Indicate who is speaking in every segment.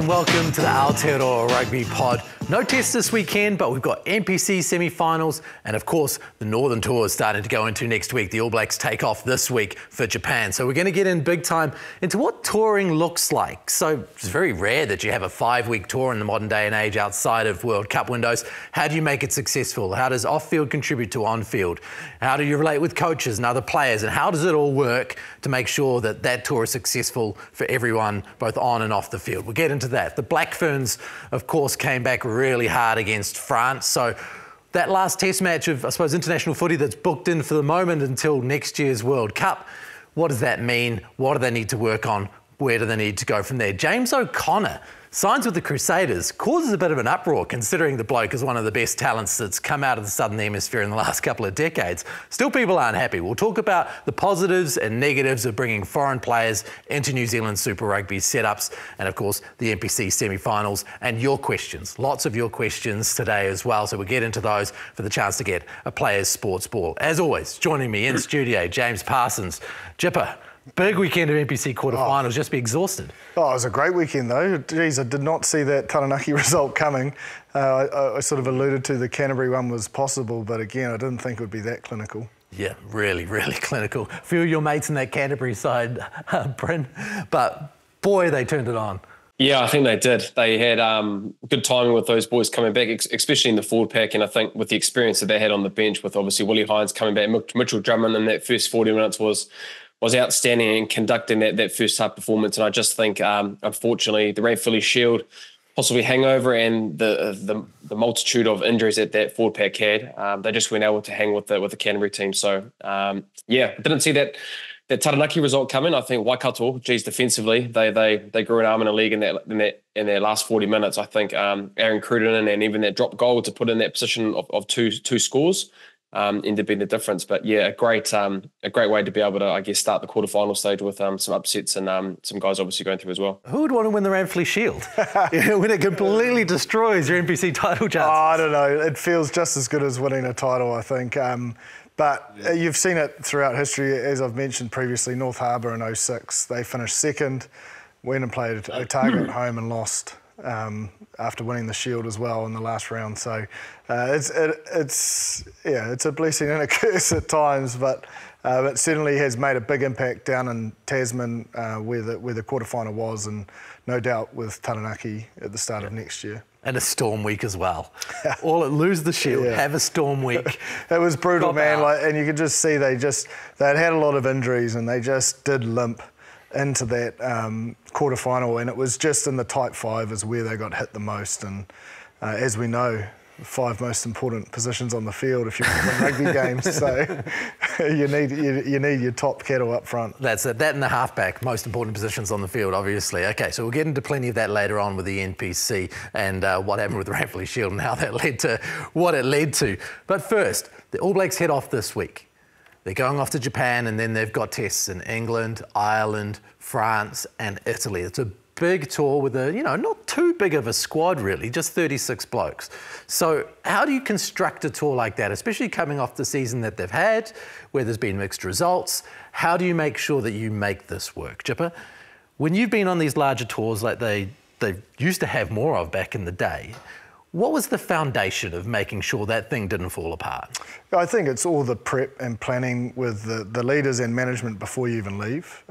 Speaker 1: and welcome to the Aotearoa Rugby Pod. No test this weekend, but we've got NPC semi-finals and, of course, the Northern Tour is starting to go into next week. The All Blacks take off this week for Japan. So we're going to get in big time into what touring looks like. So it's very rare that you have a 5-week tour in the modern day and age outside of World Cup windows. How do you make it successful? How does off-field contribute to on-field? How do you relate with coaches and other players? And how does it all work to make sure that that tour is successful for everyone, both on and off the field? We'll get into that. The Black Ferns, of course, came back really hard against France. So that last test match of, I suppose, international footy that's booked in for the moment until next year's World Cup, what does that mean? What do they need to work on? Where do they need to go from there? James O'Connor signs with the Crusaders, causes a bit of an uproar considering the bloke is one of the best talents that's come out of the Southern Hemisphere in the last couple of decades. Still, people aren't happy. We'll talk about the positives and negatives of bringing foreign players into New Zealand Super Rugby setups and, of course, the NPC semi-finals and your questions. Lots of your questions today as well, so we'll get into those for the chance to get a Players Sports Ball. As always, joining me in studio, James Parsons. Jipper, big weekend of NPC quarterfinals, just be exhausted.
Speaker 2: Oh, it was a great weekend though. Geez, I did not see that Taranaki result coming. I sort of alluded to the Canterbury one was possible, but again, I didn't think it would be that clinical. Yeah,
Speaker 1: really, really clinical. A few of your mates in that Canterbury side, Bryn, but boy, they turned it on.
Speaker 3: Yeah, I think they did. They had good timing with those boys coming back, especially in the forward pack. And I think with the experience that they had on the bench with obviously Willie Hines coming back, Mitchell Drummond in that first 40 minutes was outstanding in conducting that first half performance. And I just think, unfortunately, the RAFFLE Shield, possibly hangover and the multitude of injuries that forward pack had, they just weren't able to hang with the Canterbury team. So, yeah, I didn't see that Taranaki result coming. I think Waikato, geez, defensively, they grew an arm in the league in their last 40 minutes. I think Aaron Cruden and even that drop goal to put in that position of two scores ended up being the difference. But yeah, a great way to be able to, I guess, start the quarterfinal stage with some upsets and some guys obviously going through as well.
Speaker 1: Who would want to win the RAFFLE Shield when it completely destroys your NPC title chances?
Speaker 2: Oh, I don't know. It feels just as good as winning a title, I think. But you've seen it throughout history, as I've mentioned previously. North Harbour in 06, they finished second, went and played Otago at home and lost after winning the Shield as well in the last round. So it's a blessing and a curse at times, but it certainly has made a big impact down in Tasman where the quarterfinal was, and no doubt with Taranaki at the start of next year.
Speaker 1: And a storm week as well. Lose the Shield, have a storm week.
Speaker 2: It was brutal, man. And you could just see they'd had a lot of injuries and they just did limp into that quarterfinal, and it was just in the tight 5 is where they got hit the most. And as we know, 5 most important positions on the field if you want to win rugby games. So you need your top cattle up front.
Speaker 1: That's it. That and the halfback, most important positions on the field, obviously. Okay, so we'll get into plenty of that later on with the NPC and what happened with the RAFFLE Shield and how that led to what it led to. But first, the All Blacks head off this week. They're going off to Japan, and then they've got tests in England, Ireland, France and Italy. It's a big tour with a, not too big of a squad really, just 36 blokes. So how do you construct a tour like that, especially coming off the season that they've had, where there's been mixed results? How do you make sure that you make this work? Jipper, when you've been on these larger tours like they used to have more of back in the day, what was the foundation of making sure that thing didn't fall apart?
Speaker 2: I think it's all the prep and planning with the leaders and management before you even leave.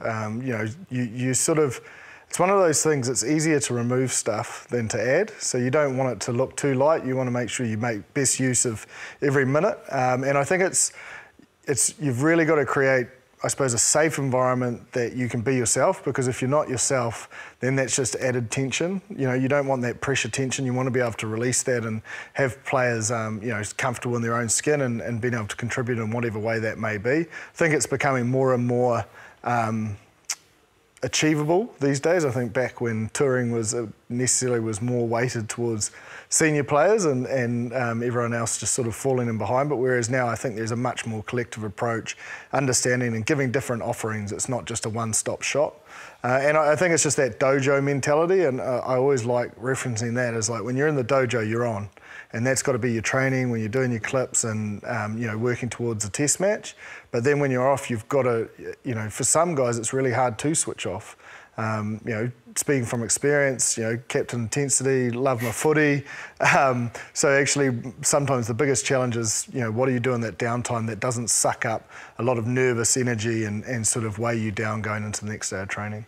Speaker 2: You sort of, it's one of those things, it's easier to remove stuff than to add. So you don't want it to look too light. You want to make sure you make best use of every minute. And I think you've really got to create, I suppose, a safe environment that you can be yourself, because if you're not yourself, then that's just added tension. You don't want that pressure tension. You want to be able to release that and have players, comfortable in their own skin and being able to contribute in whatever way that may be. I think it's becoming more and more achievable these days. I think back when touring was more weighted towards senior players and everyone else just sort of falling in behind. But whereas now I think there's a much more collective approach, understanding and giving different offerings. It's not just a one-stop shop. And I think it's just that dojo mentality, and I always like referencing that as like when you're in the dojo, you're on. And that's got to be your training when you're doing your clips and working towards a test match. But then when you're off, you've got to, for some guys, it's really hard to switch off. speaking from experience, you know, captain intensity, love my footy. So actually, sometimes the biggest challenge is, you know, what do you do in that downtime that doesn't suck up a lot of nervous energy and sort of weigh you down going into the next day of training?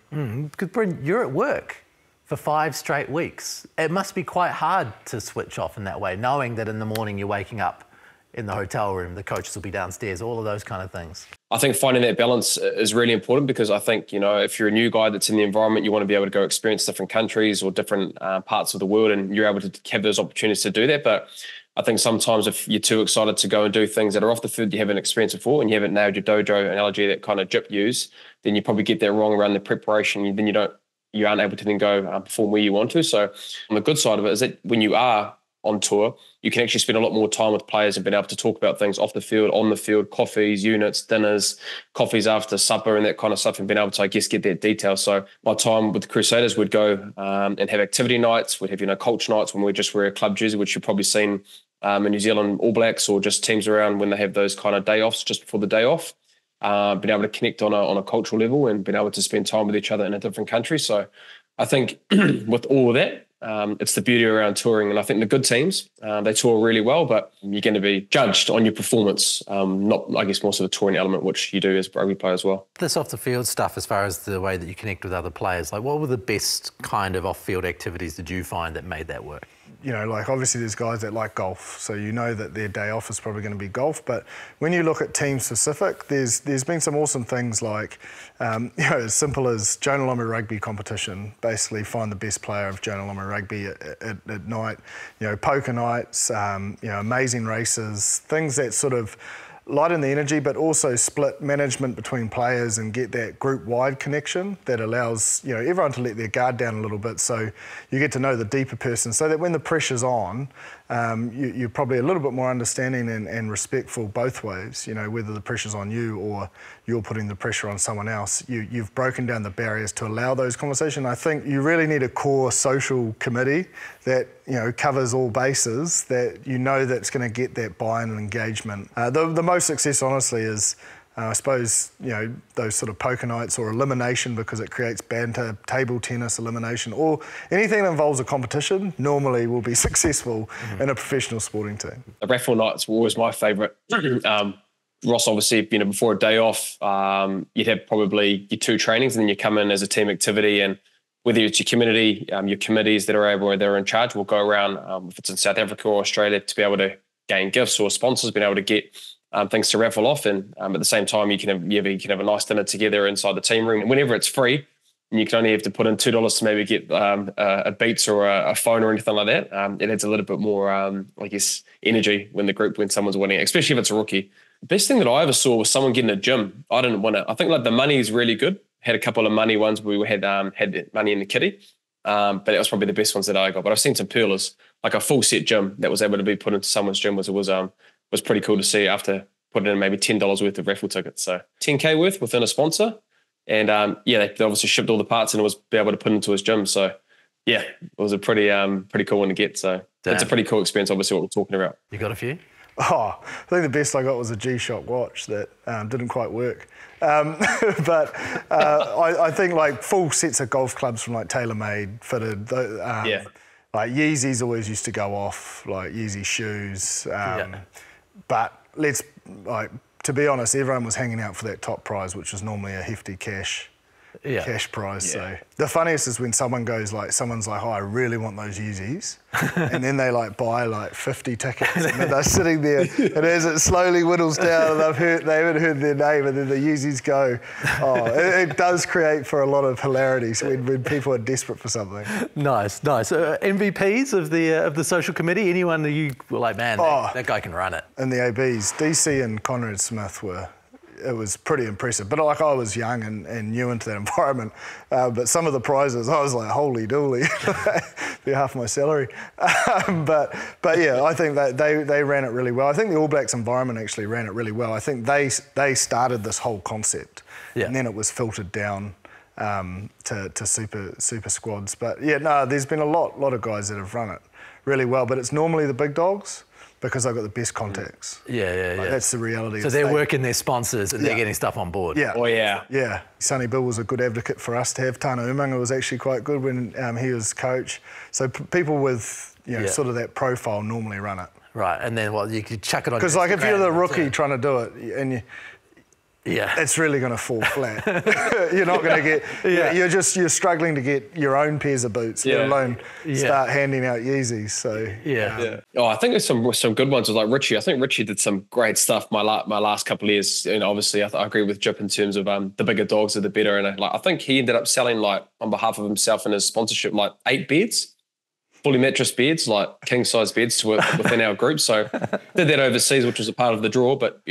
Speaker 1: Because Bryn, you're at work for 5 straight weeks. It must be quite hard to switch off in that way, knowing that in the morning you're waking up in the hotel room, the coaches will be downstairs, all of those kind of things. I
Speaker 3: think finding that balance is really important, because I think, you know, if you're a new guy that's in the environment, you want to be able to go experience different countries or different parts of the world, and you're able to have those opportunities to do that. But I think sometimes if you're too excited to go and do things that are off the field you haven't experienced before, and you haven't nailed your dojo analogy that kind of Jip use, then you probably get that wrong around the preparation. Then you aren't able to then go perform where you want to. So on the good side of it is that when you are on tour, you can actually spend a lot more time with players and being able to talk about things off the field, on the field, coffees, units, dinners, coffees after supper and that kind of stuff, and being able to, I guess, get that detail. So my time with the Crusaders, we'd go and have activity nights. We'd have, you know, culture nights when we just wear a club jersey, which you've probably seen in New Zealand All Blacks, or just teams around when they have those kind of day offs just before the day off. Being able to connect on a cultural level and being able to spend time with each other in a different country. So I think with all of that, it's the beauty around touring. And I think the good teams, they tour really well, but you're going to be judged on your performance, not, I guess, more so the touring element, which you do as a rugby player as well.
Speaker 1: This off-the-field stuff, as far as the way that you connect with other players, like what were the best kind of off-field activities did you find that made that work?
Speaker 2: You know, like obviously there's guys that like golf, so you know that their day off is probably going to be golf. But when you look at team specific, there's been some awesome things like, you know, as simple as Jonah rugby competition. Basically, find the best player of Jonah rugby at night. You know, poker nights, you know, amazing races, things that sort of lighten the energy, but also split management between players and get that group-wide connection that allows, you know, everyone to let their guard down a little bit, so you get to know the deeper person, so that when the pressure's on, you're probably a little bit more understanding and respectful both ways. You know, whether the pressure's on you or you're putting the pressure on someone else, you've broken down the barriers to allow those conversations. I think you really need a core social committee that, you know, covers all bases, that you know that's going to get that buy-in and engagement. The most success, honestly, is I suppose, you know, those sort of poker nights or elimination, because it creates banter, table tennis, elimination, or anything that involves a competition normally will be successful in a professional sporting team.
Speaker 3: The raffle nights were always my favourite. Ross, obviously, you know, before a day off, you'd have probably your 2 trainings, and then you come in as a team activity, and whether it's your community, your committees that are able, or they're in charge, will go around, if it's in South Africa or Australia, to be able to gain gifts or sponsors, being able to get things to raffle off. And at the same time, you can have a nice dinner together inside the team room. And whenever it's free, and you can only have to put in $2 to maybe get a Beats or a phone or anything like that, it adds a little bit more, I guess, energy when someone's winning, especially if it's a rookie. The best thing that I ever saw was someone getting a gym. I didn't win it. I think like the money is really good. Had a couple of money ones where we had money in the kitty, but that was probably the best ones that I got. But I've seen some pearlers, like a full set gym that was able to be put into someone's gym was pretty cool to see after putting in maybe $10 worth of raffle tickets. So $10K worth within a sponsor. And they obviously shipped all the parts and it was be able to put into his gym. So yeah, it was a pretty cool one to get. So It's a pretty cool experience, obviously, what we're talking about.
Speaker 1: You got a few?
Speaker 2: Oh, I think the best I got was a G-Shock watch that didn't quite work. But I think like full sets of golf clubs from like TaylorMade fitted. Like Yeezys always used to go off, like Yeezy shoes. But to be honest, everyone was hanging out for that top prize, which was normally a hefty cash prize. So the funniest is when someone's like, oh, I really want those Yeezys. And then they like buy like 50 tickets and then they're sitting there, and as it slowly whittles down and they haven't heard their name, and then the Yeezys go. Oh, it does create for a lot of hilarity when people are desperate for something. Nice.
Speaker 1: MVPs of the social committee, anyone that you were like, man, that guy can run it?
Speaker 2: And the ABs, DC and Conrad Smith it was pretty impressive. But like I was young and new into that environment, but some of the prizes, I was like, holy dooly, be half my salary. But yeah, I think that they ran it really well. I think the All Blacks environment actually ran it really well. I think they started this whole concept, and then it was filtered down to super squads. But yeah, no, there's been a lot of guys that have run it really well, but it's normally the big dogs. because I've got the best contacts.
Speaker 1: Yeah.
Speaker 2: That's the reality.
Speaker 1: So they're working their sponsors and they're getting stuff on board.
Speaker 2: Yeah.
Speaker 3: Oh, yeah.
Speaker 2: Yeah. Sonny Bill was a good advocate for us to have. Tana Umanga was actually quite good when he was coach. So people with, sort of that profile normally run it.
Speaker 1: Right, and then you could chuck it on.
Speaker 2: Because like if you're the rookie trying to do it and it's really going to fall flat. You're not going to get. You're struggling to get your own pairs of boots, let alone start handing out Yeezys. So
Speaker 3: Oh, I think there's some good ones with like Richie. I think Richie did some great stuff my last couple of years. And obviously, I agree with Jip in terms of the bigger dogs are the better. And I think he ended up selling like on behalf of himself and his sponsorship like 8 beds. Fully mattress beds, like king size beds to work within our group. So did that overseas, which was a part of the draw. But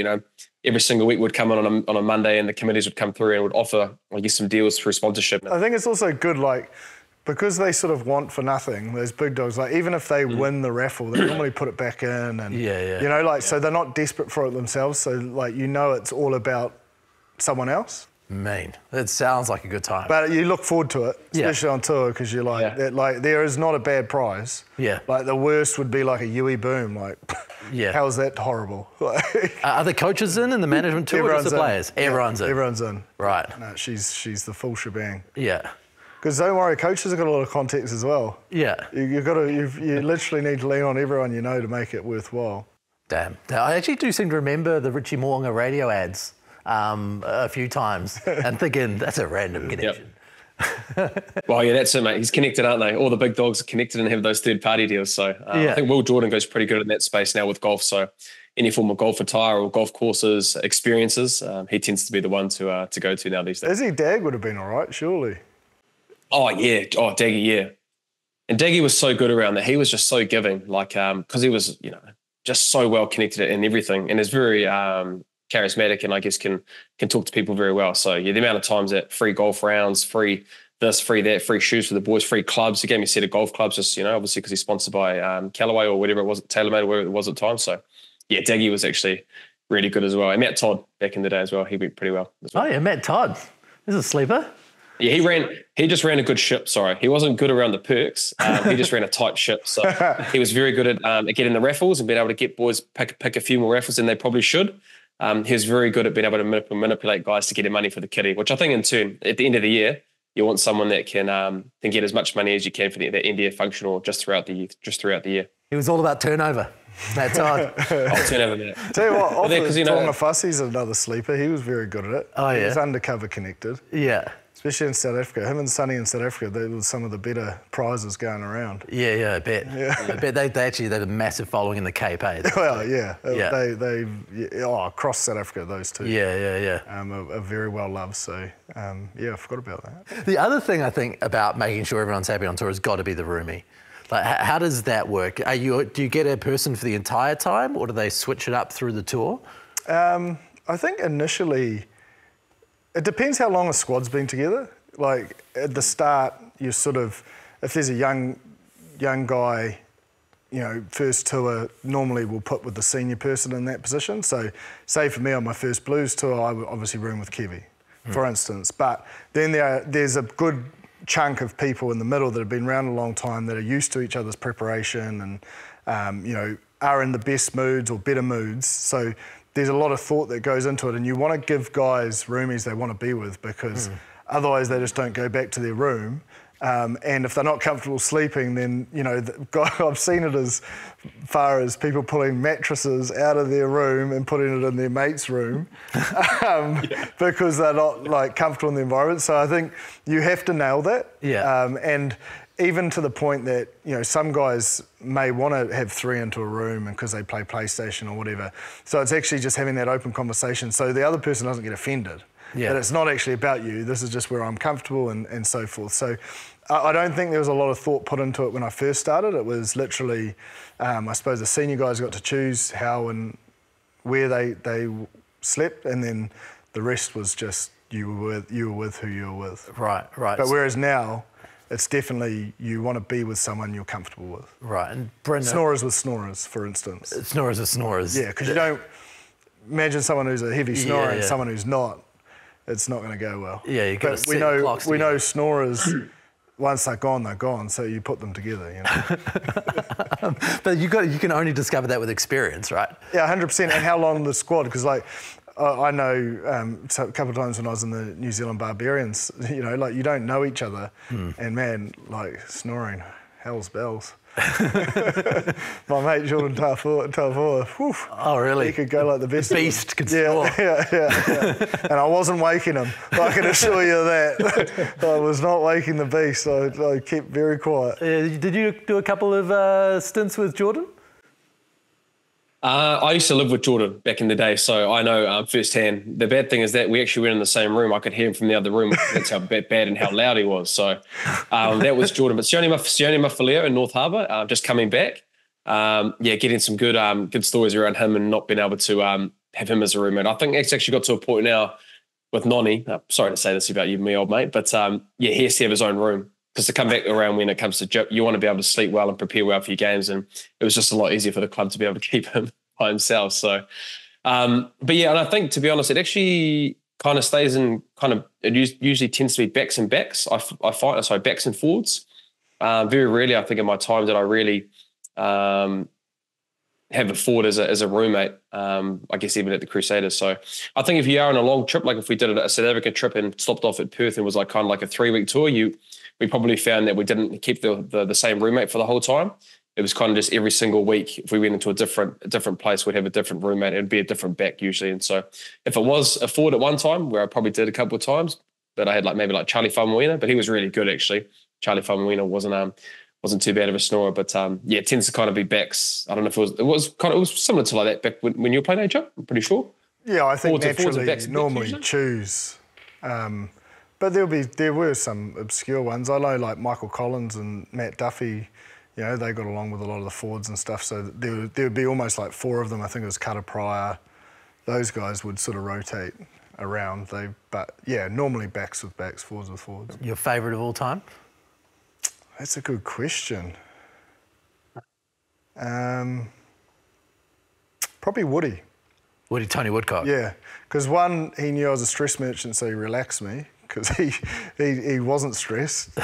Speaker 3: every single week would come on a Monday, and the committees would come through and would offer, I guess, some deals through sponsorship.
Speaker 2: I think it's also good, like because they sort of want for nothing. Those big dogs, like even if they win the raffle, they normally put it back in, and so they're not desperate for it themselves. So like it's all about someone else.
Speaker 1: Mean. It sounds like a good time.
Speaker 2: But you look forward to it, especially on tour, because you're like, there is not a bad prize.
Speaker 1: Yeah.
Speaker 2: Like the worst would be like a Yui Boom. Like, how's that horrible?
Speaker 1: Are the coaches in the management too, or just the players? Everyone's in.
Speaker 2: Everyone's in.
Speaker 1: Right.
Speaker 2: No, she's the full shebang.
Speaker 1: Yeah.
Speaker 2: Because don't worry, coaches have got a lot of contacts as well.
Speaker 1: Yeah.
Speaker 2: You literally need to lean on everyone you know to make it worthwhile.
Speaker 1: Damn. I actually do seem to remember the Richie Mo'unga radio ads. A few times and thinking that's a random connection.
Speaker 3: Well, that's it, mate. He's connected, aren't they? All the big dogs are connected and have those third-party deals. So I think Will Jordan goes pretty good in that space now with golf. So any form of golf attire or golf courses experiences, he tends to be the one to go to now these days.
Speaker 2: Izzy Dag would have been all right, surely.
Speaker 3: Oh, yeah. Oh, Daggy, yeah. And Daggy was so good around that. He was just so giving, like, because he was, just so well connected in everything and is very charismatic and I guess can talk to people very well. So the amount of times that free golf rounds, free this, free that, free shoes for the boys, free clubs. He gave me a set of golf clubs, just obviously because he's sponsored by Callaway or whatever it was, TaylorMade or whatever it was at the time. So Daggy was actually really good as well. And Matt Todd back in the day as well, he went pretty well.
Speaker 1: Oh yeah, Matt Todd. He's a sleeper.
Speaker 3: Yeah, he just ran a good ship, sorry. He wasn't good around the perks. He just ran a tight ship. So he was very good at getting the raffles and being able to get boys pick a few more raffles than they probably should. He was very good at being able to manipulate guys to get their money for the kitty, which I think in turn, at the end of the year, you want someone that can get as much money as you can for that end of year function or just throughout the year.
Speaker 1: He was all about turnover. That's hard.
Speaker 3: Turnover, man.
Speaker 2: Tell you what, Tonga Fussie's another sleeper. He was very good at it.
Speaker 1: Oh, yeah.
Speaker 2: He was undercover connected.
Speaker 1: Yeah.
Speaker 2: Especially in South Africa. Him and Sonny in South Africa, they were some of the better prizes going around.
Speaker 1: Yeah, I bet. Yeah. I bet they had a massive following in the Cape, eh?
Speaker 2: Well, yeah. They across South Africa, those two.
Speaker 1: Yeah.
Speaker 2: Are very well loved, so I forgot about that.
Speaker 1: The other thing I think about making sure everyone's happy on tour has got to be the roomie. Like, how does that work? Do you get a person for the entire time, or do they switch it up through the tour?
Speaker 2: I think initially, it depends how long a squad's been together. Like at the start, you sort of, if there's a young guy, first tour, normally we'll put with the senior person in that position. So, say for me on my first Blues tour, I would obviously room with Kevy, for instance. But then there's a good chunk of people in the middle that have been around a long time that are used to each other's preparation and are in the best moods or better moods. So there's a lot of thought that goes into it, and you want to give guys roomies they want to be with, because otherwise they just don't go back to their room. And if they're not comfortable sleeping, then, I've seen it as far as people pulling mattresses out of their room and putting it in their mate's room because they're not comfortable in the environment. So I think you have to nail that. Yeah. And even to the point that, some guys may want to have 3 into a room because they play PlayStation or whatever. So it's actually just having that open conversation so the other person doesn't get offended. Yeah. That it's not actually about you. This is just where I'm comfortable and so forth. So I don't think there was a lot of thought put into it when I first started. It was literally, I suppose the senior guys got to choose how and where they slept, and then the rest was just you were with who you were with. Right. But whereas now, it's definitely you want to be with someone you're comfortable with. Right. And Brenda, snorers with snorers, for instance. Snorers with snorers. Yeah, because you don't imagine someone who's a heavy snorer and someone who's not. It's not going to go well. Yeah, you got to see the clocks. We know snorers once they're gone. So you put them together, you know.
Speaker 1: But you can only discover that with experience, right?
Speaker 2: Yeah, 100%. And how long the squad? Because like I know a couple of times when I was in the New Zealand Barbarians, you know, like you don't know each other, and man, like snoring, hell's bells. My mate Jordan Tafua,
Speaker 1: oh really?
Speaker 2: He could go like the best.
Speaker 1: The beast could snore.
Speaker 2: Yeah. And I wasn't waking him. I can assure you that. I was not waking the beast. I kept very quiet.
Speaker 1: Did you do a couple of stints with Jordan?
Speaker 3: I used to live with Jordan back in the day, so I know firsthand. The bad thing is that we actually went in the same room. I could hear him from the other room. That's how bad and how loud he was. So that was Jordan. But Sione Mafaleo in North Harbour, just coming back. Getting some good stories around him and not being able to have him as a roommate. I think it's actually got to a point now with Noni. Sorry to say this about you, my old mate, but he has to have his own room. Because to come back around when it comes to JIP, you want to be able to sleep well and prepare well for your games. And it was just a lot easier for the club to be able to keep him by himself. So, and I think, to be honest, it actually kind of stays in it usually tends to be backs and backs. I find, backs and forwards. Very rarely, I think, in my time that I really have a forward as a roommate, I guess even at the Crusaders. So I think if you are on a long trip, like if we did a South African trip and stopped off at Perth and was like kind of like a 3-week tour, we probably found that we didn't keep the same roommate for the whole time. It was kind of just every single week, if we went into a different place, we'd have a different roommate. It'd be a different back usually. And so if it was a forward at one time, where I probably did a couple of times, but I had maybe Charlie Faumuina, but he was really good actually. Charlie Faumuina wasn't too bad of a snorer, but it tends to kind of be backs. I don't know if it was similar to like that back when you were playing AJ, I'm pretty sure.
Speaker 2: Yeah, I think naturally
Speaker 3: backs
Speaker 2: normally choose. But there were some obscure ones. I know like Michael Collins and Matt Duffy, you know, they got along with a lot of the forwards and stuff. So there would be almost like 4 of them. I think it was Cutter Pryor. Those guys would sort of rotate around. But normally backs with backs, forwards with forwards.
Speaker 1: Your favourite of all time?
Speaker 2: That's a good question. Probably Woody.
Speaker 1: Tony Woodcock.
Speaker 2: Yeah, because one, he knew I was a stress merchant, so he relaxed me. Because he wasn't stressed,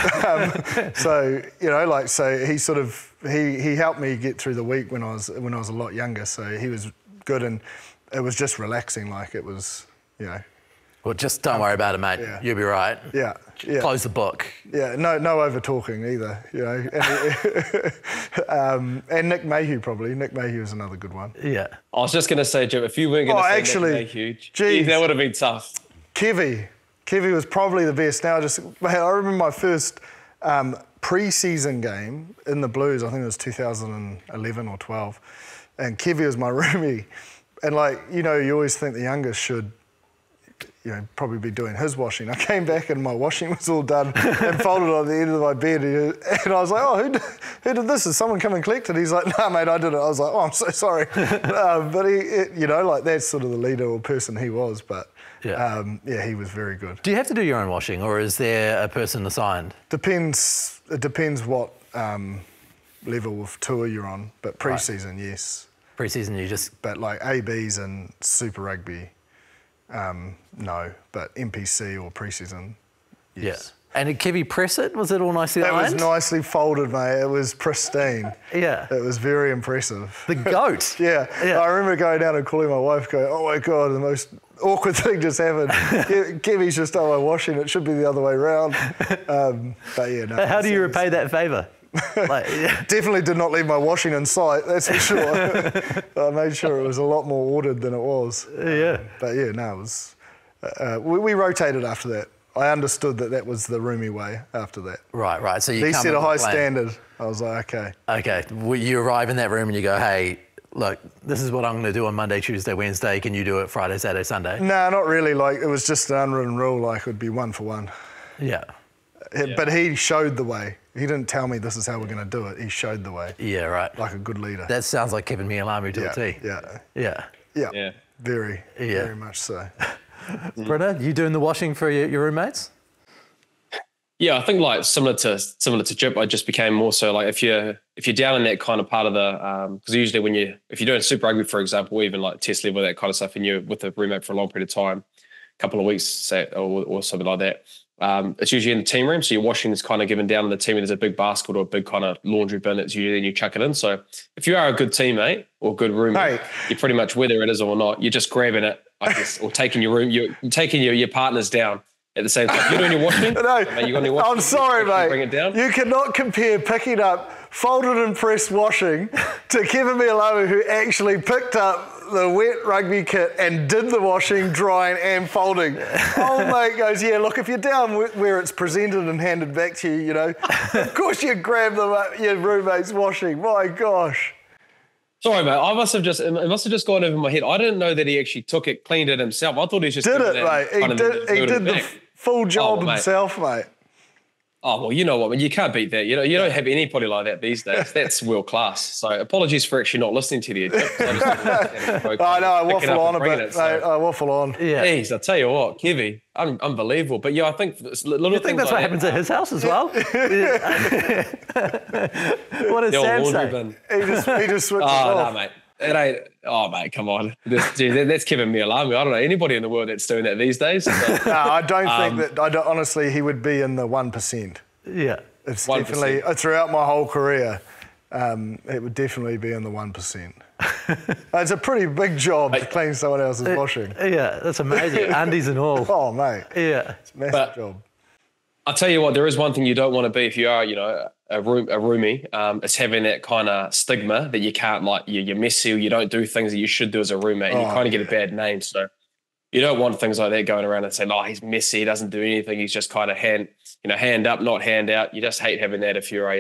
Speaker 2: so you know, so he sort of he helped me get through the week when I was a lot younger. So he was good, and it was just relaxing. Like it was, you know.
Speaker 1: Well, just don't worry about it, mate. Yeah. You'll be right.
Speaker 2: Yeah.
Speaker 1: Close the book.
Speaker 2: Yeah. No over talking either. You know. And Nick Mayhew probably. Nick Mayhew is another good one.
Speaker 1: Yeah.
Speaker 3: I was just going to say, Jim, if you weren't going to say Nick Mayhew, geez, that would have been tough.
Speaker 2: Kevy was probably the best. Now, I remember my first pre-season game in the Blues. I think it was 2011 or 12, and Kevy was my roomie. And you always think the youngest should, probably be doing his washing. I came back and my washing was all done and folded on the end of my bed. And I was like, oh, who did this? Did someone come and collect it? He's like, no, mate, I did it. I was like, oh, I'm so sorry. But that's sort of the leader or person he was. But he was very good.
Speaker 1: Do you have to do your own washing, or is there a person assigned?
Speaker 2: Depends. It depends what level of tour you're on. But pre-season, yes.
Speaker 1: Pre-season, you just...
Speaker 2: But like ABs and Super Rugby, no. But NPC or pre-season, yes.
Speaker 1: Yeah. And did Kevy press it? Was it all nicely
Speaker 2: ironed?
Speaker 1: ironed?
Speaker 2: It was nicely folded, mate. It was pristine.
Speaker 1: Yeah.
Speaker 2: It was very impressive.
Speaker 1: The goat.
Speaker 2: Yeah. I remember going down and calling my wife, going, oh my God, the most awkward thing just happened. Kevy's just done my washing. It should be the other way around. But yeah, no.
Speaker 1: How do you repay that favour?
Speaker 2: Definitely did not leave my washing in sight, that's for sure. I made sure it was a lot more ordered than it was.
Speaker 1: Yeah.
Speaker 2: But yeah, no, it was... we rotated after that. I understood that was the roomie way after that.
Speaker 1: Right. So
Speaker 2: he set a high standard. I was like, okay.
Speaker 1: Okay. You arrive in that room and you go, hey, look, this is what I'm going to do on Monday, Tuesday, Wednesday. Can you do it Friday, Saturday, Sunday?
Speaker 2: No, not really. Like, it was just an unwritten rule. Like, it would be 1 for 1.
Speaker 1: Yeah.
Speaker 2: But he showed the way. He didn't tell me this is how we're going to do it. He showed the way.
Speaker 1: Yeah, right.
Speaker 2: Like a good leader.
Speaker 1: That sounds like Keven MEALAMU to a T.
Speaker 2: Yeah. Very much so.
Speaker 1: Britta, you doing the washing for your roommates?
Speaker 3: Yeah, I think similar to Jip, I just became more so like if you're down in that kind of part of the because usually if you're doing Super Rugby, for example, or even like test level, that kind of stuff, and you're with a roommate for a long period of time, a couple of weeks, say, or something like that, It's usually in the team room, so your washing is kind of given down in the team, and there's a big basket or a big kind of laundry bin. It's usually then you chuck it in. So if you are a good teammate or good roommate, you're pretty much, whether it is or not, you're just grabbing it, I guess, or taking your room, you're taking your partners down at the same time. You're doing your washing.
Speaker 2: No,
Speaker 3: mate, you got any washing?
Speaker 2: I'm sorry, mate.
Speaker 3: Bring it down.
Speaker 2: You cannot compare picking up folded and pressed washing to KEVEN MEALAMU, who actually picked up the wet rugby kit and did the washing, drying and folding. Oh, mate goes, yeah, look, if you're down where it's presented and handed back to you, you know, of course you grab your roommate's washing. My gosh.
Speaker 3: Sorry, mate. It must have just gone over my head. I didn't know that he actually took it, cleaned it himself. I thought he just
Speaker 2: did it, mate. He did the full job himself, mate.
Speaker 3: Oh, well, you know what, man, you can't beat that. You don't have anybody like that these days. That's world class. So apologies for actually not listening to you.
Speaker 2: I know, I waffle on a bit. I waffle on.
Speaker 1: Yeah.
Speaker 3: Jeez, I tell you what, Kevy, unbelievable. But yeah, I think little
Speaker 1: you think that's what happens at his house as well? What does Sam say?
Speaker 2: He just switches
Speaker 3: No,
Speaker 2: off.
Speaker 3: mate. It ain't. Oh, mate, come on. That's KEVEN MEALAMU. I don't know anybody in the world that's doing that these days. So.
Speaker 2: No, I don't think that. Honestly, he would be in the 1%.
Speaker 1: Yeah,
Speaker 2: it's
Speaker 3: 1%.
Speaker 2: Definitely throughout my whole career. It would definitely be in the 1%. It's a pretty big job to clean someone else's washing.
Speaker 1: Yeah, that's amazing. Undies and all.
Speaker 2: Oh, mate.
Speaker 1: Yeah,
Speaker 2: it's a massive job.
Speaker 3: I'll tell you what, there is one thing you don't want to be if you are, a roomie. It's having that kind of stigma that you can't, like, you're messy or you don't do things that you should do as a roommate. And you kind of get a bad name. So you don't want things like that going around and saying, oh, he's messy, he doesn't do anything. He's just kind of hand up, not hand out. You just hate having that if you're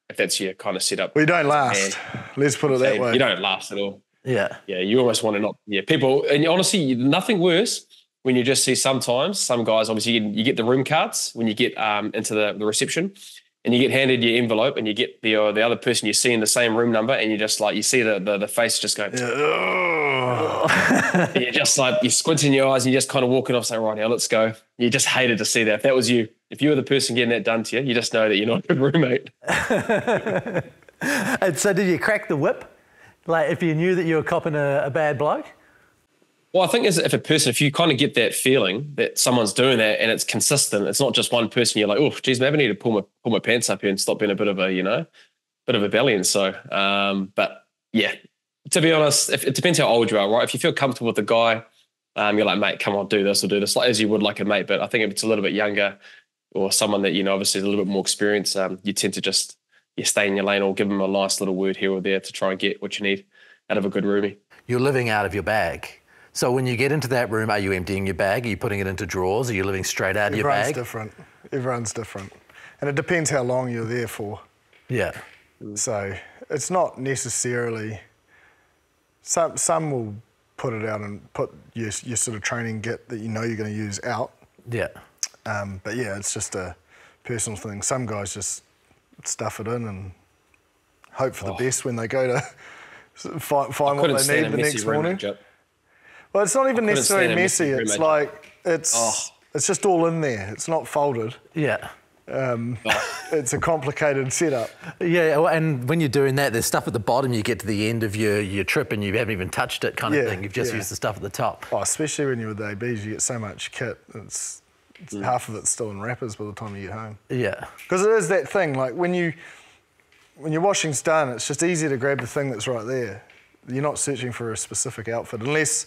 Speaker 3: if that's your kind of setup.
Speaker 2: Well, you don't last. Let's put it that way.
Speaker 3: You don't last at all.
Speaker 2: Yeah.
Speaker 3: Yeah, you almost want to not. Yeah, people, and honestly, nothing worse when you just see sometimes some guys, obviously, you get the room cards when you get into the reception, and you get handed your envelope, and you get the other person you see in the same room number, and you just you see the face just go. And you're just you're squinting your eyes, and you're just kind of walking off, saying, right now, let's go. You just hated to see that. If that was you, if you were the person getting that done to you, you just know that you're not a good roommate.
Speaker 1: And so, did you crack the whip? Like, if you knew that you were copping a bad bloke?
Speaker 3: Well, I think if you kind of get that feeling that someone's doing that and it's consistent, it's not just one person. You're like, oh, geez, maybe I need to pull my pants up here and stop being a bit of a, bit of a belly. So, but yeah, to be honest, it depends how old you are, right? If you feel comfortable with the guy, you're like, mate, come on, do this or do this, like as you would like a mate. But I think if it's a little bit younger or someone that, obviously is a little bit more experienced, you tend to just stay in your lane or give them a nice little word here or there to try and get what you need out of a good roomie. You're
Speaker 1: living out of your bag. So when you get into that room, are you emptying your bag? Are you putting it into drawers? Are you living straight out of your bag?
Speaker 2: Everyone's different. And it depends how long you're there for.
Speaker 1: Yeah.
Speaker 2: So it's not necessarily... Some will put it out and put your sort of training kit that you're going to use out.
Speaker 1: Yeah.
Speaker 2: But yeah, it's just a personal thing. Some guys just stuff it in and hope for the best when they go to find what they need the next morning. Well, it's not even necessarily messy. It's it's just all in there. It's not folded.
Speaker 1: Yeah.
Speaker 2: It's a complicated setup.
Speaker 1: Yeah, and when you're doing that, there's stuff at the bottom. You get to the end of your trip and you haven't even touched it, kind of thing. You've just used the stuff at the top.
Speaker 2: Oh, especially when you're with the ABs, you get so much kit. It's half of it's still in wrappers by the time you get home.
Speaker 1: Yeah.
Speaker 2: Because it is that thing. Like when your washing's done, it's just easier to grab the thing that's right there. You're not searching for a specific outfit unless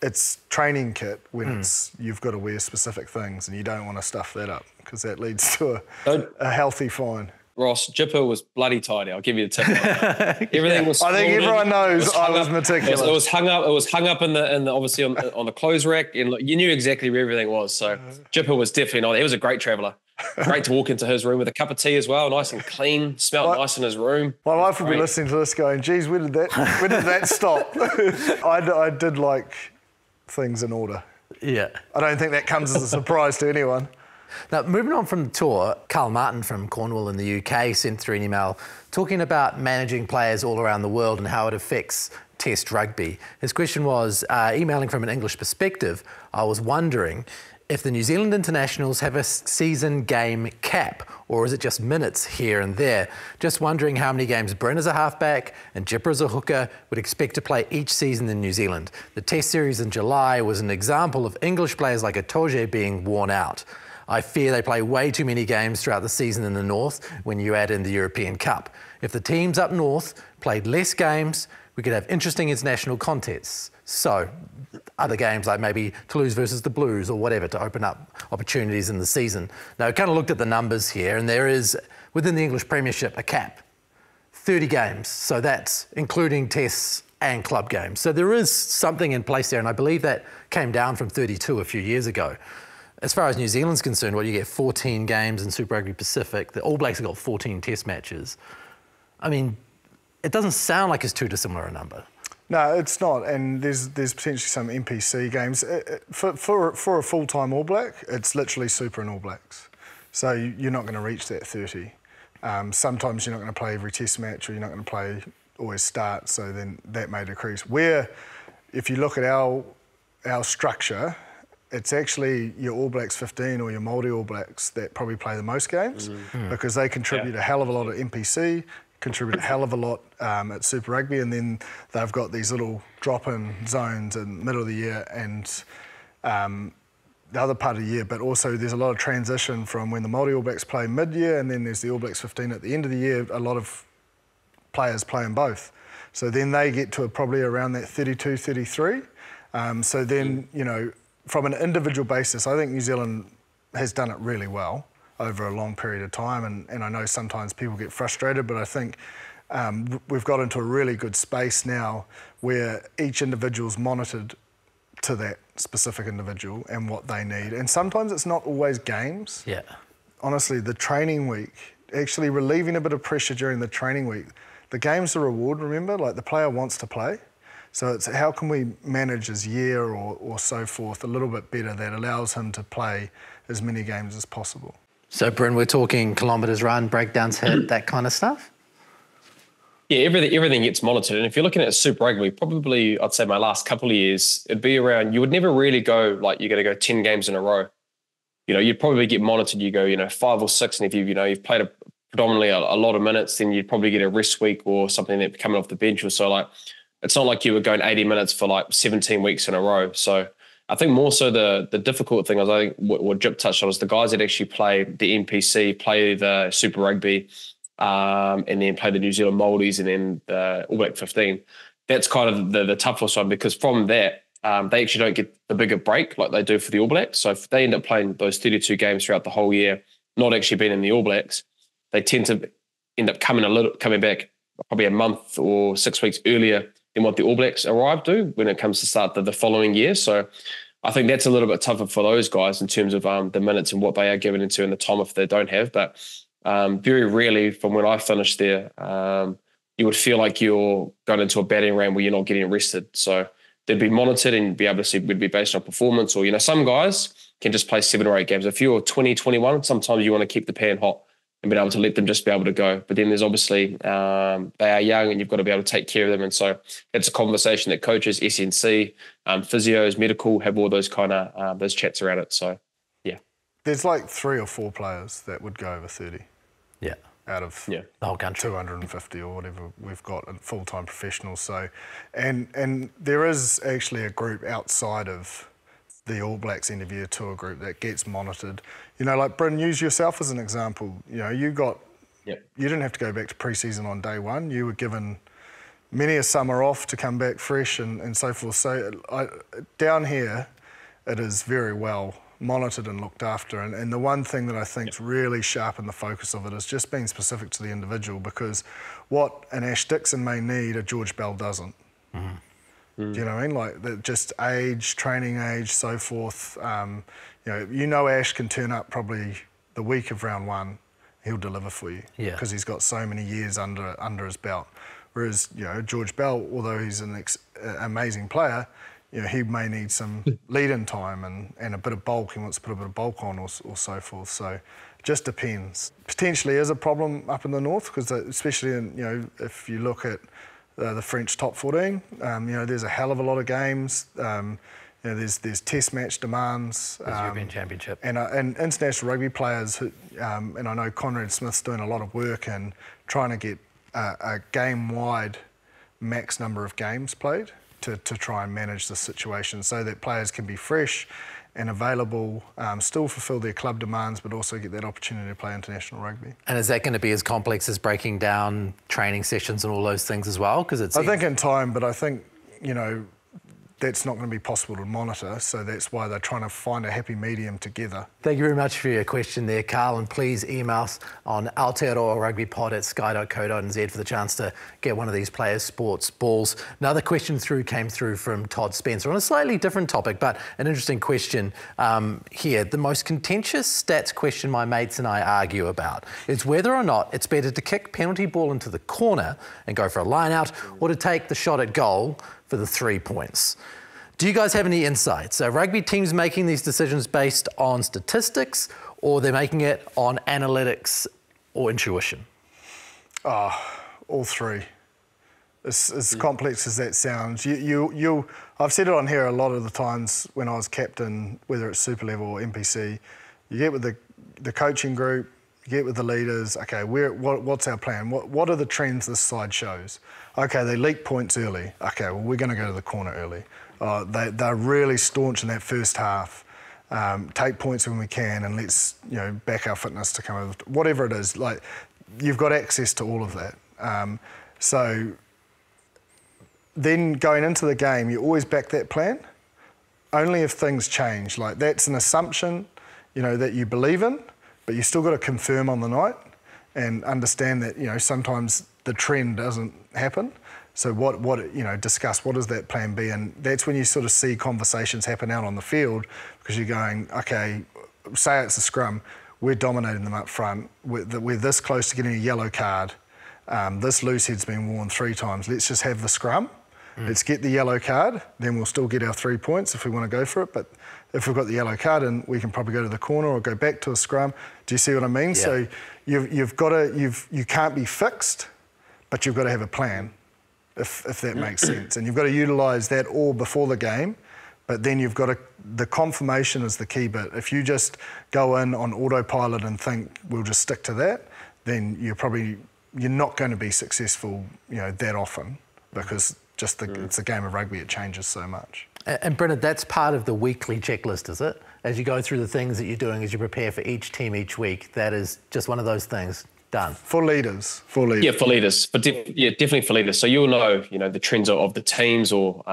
Speaker 2: it's training kit when you've got to wear specific things and you don't want to stuff that up because that leads to a healthy fine.
Speaker 3: Ross, Jipper was bloody tidy. I'll give you the tip. Everything was.
Speaker 2: I think everyone knows I was meticulous.
Speaker 3: It was hung up. It was hung up in the obviously on the clothes rack, and you knew exactly where everything was. So Jipper was definitely not. He was a great traveller. Great to walk into his room with a cup of tea as well, nice and clean, smelled nice in his room.
Speaker 2: My wife would be listening to this going, geez, where did that stop? I did like things in order.
Speaker 1: Yeah.
Speaker 2: I don't think that comes as a surprise to anyone.
Speaker 1: Now, moving on from the tour, Carl Martin from Cornwall in the UK sent through an email talking about managing players all around the world and how it affects Test rugby. His question was, emailing from an English perspective, I was wondering if the New Zealand internationals have a season game cap, or is it just minutes here and there? Just wondering how many games Bryn as a halfback and Jipper as a hooker would expect to play each season in New Zealand. The Test series in July was an example of English players like Itoje being worn out. I fear they play way too many games throughout the season in the north when you add in the European Cup. If the teams up north played less games, we could have interesting international contests. So, other games like maybe Toulouse versus the Blues or whatever to open up opportunities in the season. Now, I kind of looked at the numbers here, and there is, within the English Premiership, a cap. 30 games, so that's including tests and club games. So there is something in place there, and I believe that came down from 32 a few years ago. As far as New Zealand's concerned, you get 14 games in Super Rugby Pacific. The All Blacks have got 14 test matches. I mean, it doesn't sound like it's too dissimilar a number.
Speaker 2: No, it's not, and there's potentially some NPC games. For a full-time All Black, it's literally Super and All Blacks. So you're not going to reach that 30. Sometimes you're not going to play every test match, or you're not going to play always start, so then that may decrease. Where, if you look at our structure, it's actually your All Blacks 15 or your Māori All Blacks that probably play the most games because they contribute a hell of a lot at NPC, contribute a hell of a lot at Super Rugby, and then they've got these little drop-in zones in the middle of the year and the other part of the year, but also there's a lot of transition from when the Māori All Blacks play mid-year, and then there's the All Blacks 15 at the end of the year. A lot of players play in both. So then they get to probably around that 32, 33. So then, you know, from an individual basis, I think New Zealand has done it really well over a long period of time, and I know sometimes people get frustrated, but I think we've got into a really good space now where each individual's monitored to that specific individual and what they need. And sometimes it's not always games.
Speaker 1: Yeah.
Speaker 2: Honestly, the training week, actually relieving a bit of pressure during the training week. The game's a reward, remember? Like, the player wants to play. So it's how can we manage his year or so forth a little bit better that allows him to play as many games as possible.
Speaker 1: So, Bryn, we're talking kilometres run, breakdowns hit, that kind of stuff?
Speaker 3: Yeah, everything gets monitored. And if you're looking at Super Rugby, probably I'd say my last couple of years, it'd be around, you would never really go like you're going to go 10 games in a row. You know, you'd probably get monitored. You go, 5 or 6, and if you've played predominantly a lot of minutes, then you'd probably get a rest week or something that coming off the bench or so. Like, it's not like you were going 80 minutes for like 17 weeks in a row. So I think more so the difficult thing is, I think what Jip touched on is the guys that actually play the NPC, play the Super Rugby, and then play the New Zealand Māoris and then the All Black 15. That's kind of the toughest one, because from that, they actually don't get the bigger break like they do for the All Blacks. So if they end up playing those 32 games throughout the whole year, not actually being in the All Blacks, they tend to end up coming back probably a month or 6 weeks earlier than what the All Blacks arrive to when it comes to start the following year. So I think that's a little bit tougher for those guys in terms of the minutes and what they are given into and the time if they don't have. But very rarely, from when I finished there, you would feel like you're going into a batting round where you're not getting rested. So they'd be monitored and be able to see would be based on performance, or, some guys can just play 7 or 8 games. If you're 20, 21, sometimes you want to keep the pan hot and be able to let them just be able to go. But then there's obviously, they are young and you've got to be able to take care of them. And so it's a conversation that coaches, SNC, physios, medical, have all those kind of, those chats around it. So, yeah.
Speaker 2: There's like 3 or 4 players that would go over 30.
Speaker 1: Yeah.
Speaker 2: Out of
Speaker 1: the whole country,
Speaker 2: 250 or whatever we've got full-time professionals. So, and there is actually a group outside of the All Blacks interview tour group that gets monitored. Like Bryn, use yourself as an example. You didn't have to go back to pre-season on day one. You were given many a summer off to come back fresh and so forth. So down here, it is very well monitored and looked after. And the one thing that I think's really sharpened the focus of it is just being specific to the individual, because what an Ash Dixon may need, a George Bell doesn't. Mm-hmm. Do you know what I mean? Like, just age, training age, so forth. Ash can turn up probably the week of round 1, he'll deliver for you, because he's got so many years under his belt. Whereas, George Bell, although he's an amazing player, he may need some lead-in time and a bit of bulk. He wants to put a bit of bulk on or so forth. So it just depends. Potentially is a problem up in the north, because especially in, if you look at the French top 14, there's a hell of a lot of games. There's test match demands.
Speaker 1: There's European Championship.
Speaker 2: And international rugby players, who, and I know Conrad Smith's doing a lot of work in trying to get a game-wide max number of games played to try and manage the situation so that players can be fresh and available, still fulfil their club demands, but also get that opportunity to play international rugby.
Speaker 1: And is that going to be as complex as breaking down training sessions and all those things as well? Because
Speaker 2: I think in time, but I think, you know, that's not going to be possible to monitor, so that's why they're trying to find a happy medium together.
Speaker 1: Thank you very much for your question there, Carl, and please email us on aotearoa@sky.co.nz for the chance to get one of these players' sports balls. Another question came through from Todd Spencer on a slightly different topic, but an interesting question here. The most contentious stats question my mates and I argue about is whether or not it's better to kick penalty ball into the corner and go for a line out, or to take the shot at goal for the 3 points. Do you guys have any insights? Are rugby teams making these decisions based on statistics, or they're making it on analytics or intuition?
Speaker 2: All three. As complex as that sounds. I've said it on here a lot of the times when I was captain, whether it's super level or NPC, you get with the coaching group, you get with the leaders, okay, what's our plan? What are the trends this side shows? Okay, they leak points early. Okay, well, we're going to go to the corner early. They're really staunch in that first half. Take points when we can, and let's, you know, back our fitness to come over. Whatever it is, like, you've got access to all of that. So then going into the game, you always back that plan. Only if things change. Like, that's an assumption, you know, that you believe in, but you still got to confirm on the night and understand that, you know, sometimes the trend doesn't happen. So discuss what does that plan be, and that's when you sort of see conversations happen out on the field, because you're going, okay, say it's a scrum, we're dominating them up front, we're this close to getting a yellow card, this loose head's been worn 3 times, let's just have the scrum, let's get the yellow card, then we'll still get our 3 points if we want to go for it, but if we've got the yellow card in, we can probably go to the corner or go back to a scrum. Do you see what I mean? Yeah. So you can't be fixed, but you've got to have a plan, if that makes sense. And you've got to utilise that all before the game, but then you've got to, the confirmation is the key bit. If you just go in on autopilot and think we'll just stick to that, then you're not going to be successful, you know, that often, because just it's a game of rugby, it changes so much.
Speaker 1: And Brennan, that's part of the weekly checklist, is it? As you go through the things that you're doing as you prepare for each team each week, that is just one of those things. Done. For leaders.
Speaker 3: Yeah, for leaders. But definitely for leaders. So you'll know, you know, the trends of the teams, or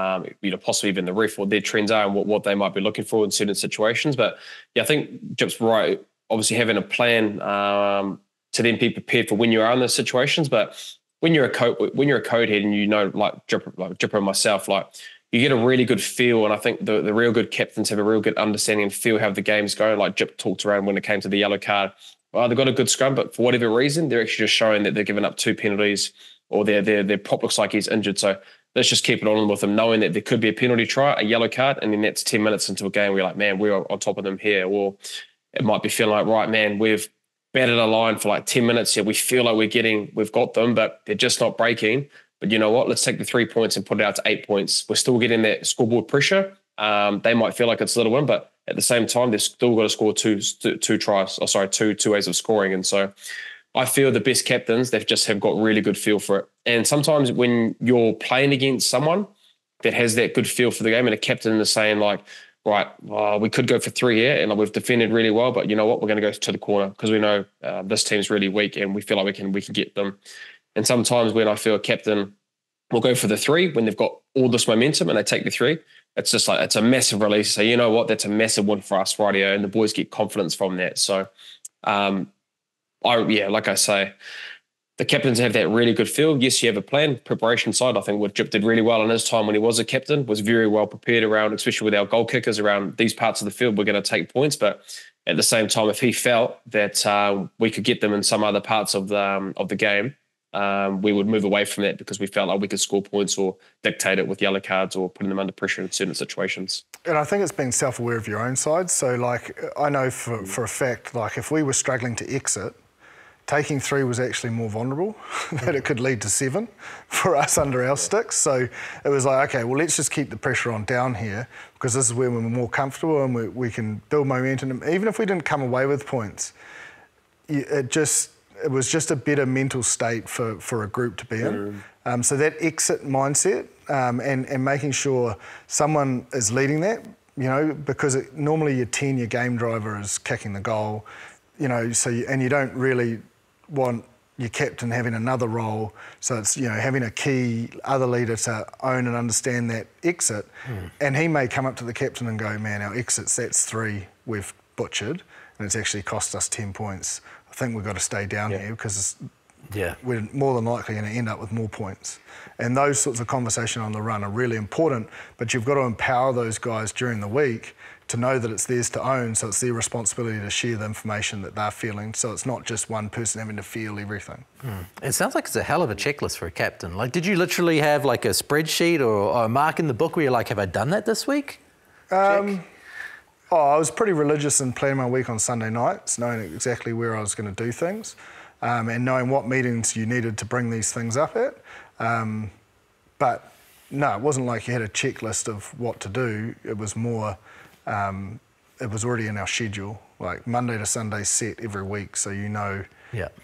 Speaker 3: you know, possibly even the ref, what their trends are and what they might be looking for in certain situations. But yeah, I think Jip's right. Obviously having a plan to then be prepared for when you are in those situations. But when you're a code head, and you know, like Jipper and myself, like, you get a really good feel, and I think the real good captains have a real good understanding and feel how the game's going. Like Jip talked around when it came to the yellow card. Well, they've got a good scrum, but for whatever reason, they're actually just showing that they're giving up 2 penalties, or their prop looks like he's injured. So let's just keep it on with them, knowing that there could be a penalty try, a yellow card, and then that's 10 minutes into a game where you're like, man, we're on top of them here. Or it might be feeling like, right, man, we've batted a line for like 10 minutes here. We feel like we've got them, but they're just not breaking. But you know what? Let's take the 3 points and put it out to 8 points. We're still getting that scoreboard pressure. They might feel like it's a little win, but at the same time, they've still got to score two ways of scoring. And so I feel the best captains, they just have got really good feel for it. And sometimes when you're playing against someone that has that good feel for the game, and a captain is saying like, right, we could go for 3 here, and we've defended really well, but you know what? We're going to go to the corner because we know this team's really weak, and we feel like we can get them. And sometimes when I feel a captain will go for the 3 when they've got all this momentum and they take the 3, it's just like, it's a massive release. So you know what? That's a massive win for us right here, and the boys get confidence from that. So, like I say, the captains have that really good feel. Yes, you have a plan. Preparation side, I think what Jip did really well in his time when he was a captain, was very well prepared around, especially with our goal kickers, around these parts of the field, we're going to take points. But at the same time, if he felt that we could get them in some other parts of the game, we would move away from that, because we felt like we could score points or dictate it with yellow cards or putting them under pressure in certain situations. And
Speaker 2: I think it's being self-aware of your own side. So, like, I know for a fact, like, if we were struggling to exit, taking 3 was actually more vulnerable, that it could lead to 7 for us under our sticks. So it was like, okay, well, let's just keep the pressure on down here, because this is where we're more comfortable and we can build momentum. Even if we didn't come away with points, it was just a better mental state for a group to be in. So that exit mindset and making sure someone is leading that, you know, because normally your 10, your game driver is kicking the goal, you know, so and you don't really want your captain having another role, so it's, you know, having a key other leader to own and understand that exit, and he may come up to the captain and go, man, our exits, that's 3 we've butchered, and it's actually cost us 10 points. I think we've got to stay down here because we're more than likely going to end up with more points. And those sorts of conversation on the run are really important, but you've got to empower those guys during the week to know that it's theirs to own, so it's their responsibility to share the information that they're feeling, so it's not just one person having to feel everything.
Speaker 1: It sounds like it's a hell of a checklist for a captain. Like, did you literally have like a spreadsheet or a mark in the book where you're like, have I done that this week?
Speaker 2: I was pretty religious in planning my week on Sunday nights, knowing exactly where I was going to do things, and knowing what meetings you needed to bring these things up at. But no, it wasn't like you had a checklist of what to do. It was more, it was already in our schedule, like Monday to Sunday set every week, so you know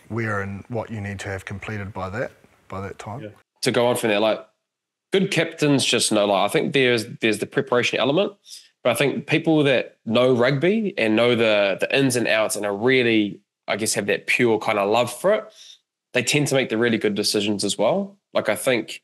Speaker 2: where and what you need to have completed by that time. Yeah.
Speaker 3: To go on from there, like, good captains just know, like, I think there's the preparation element, but I think people that know rugby and know the ins and outs and are really, I guess, have that pure kind of love for it, they tend to make the really good decisions as well. Like, I think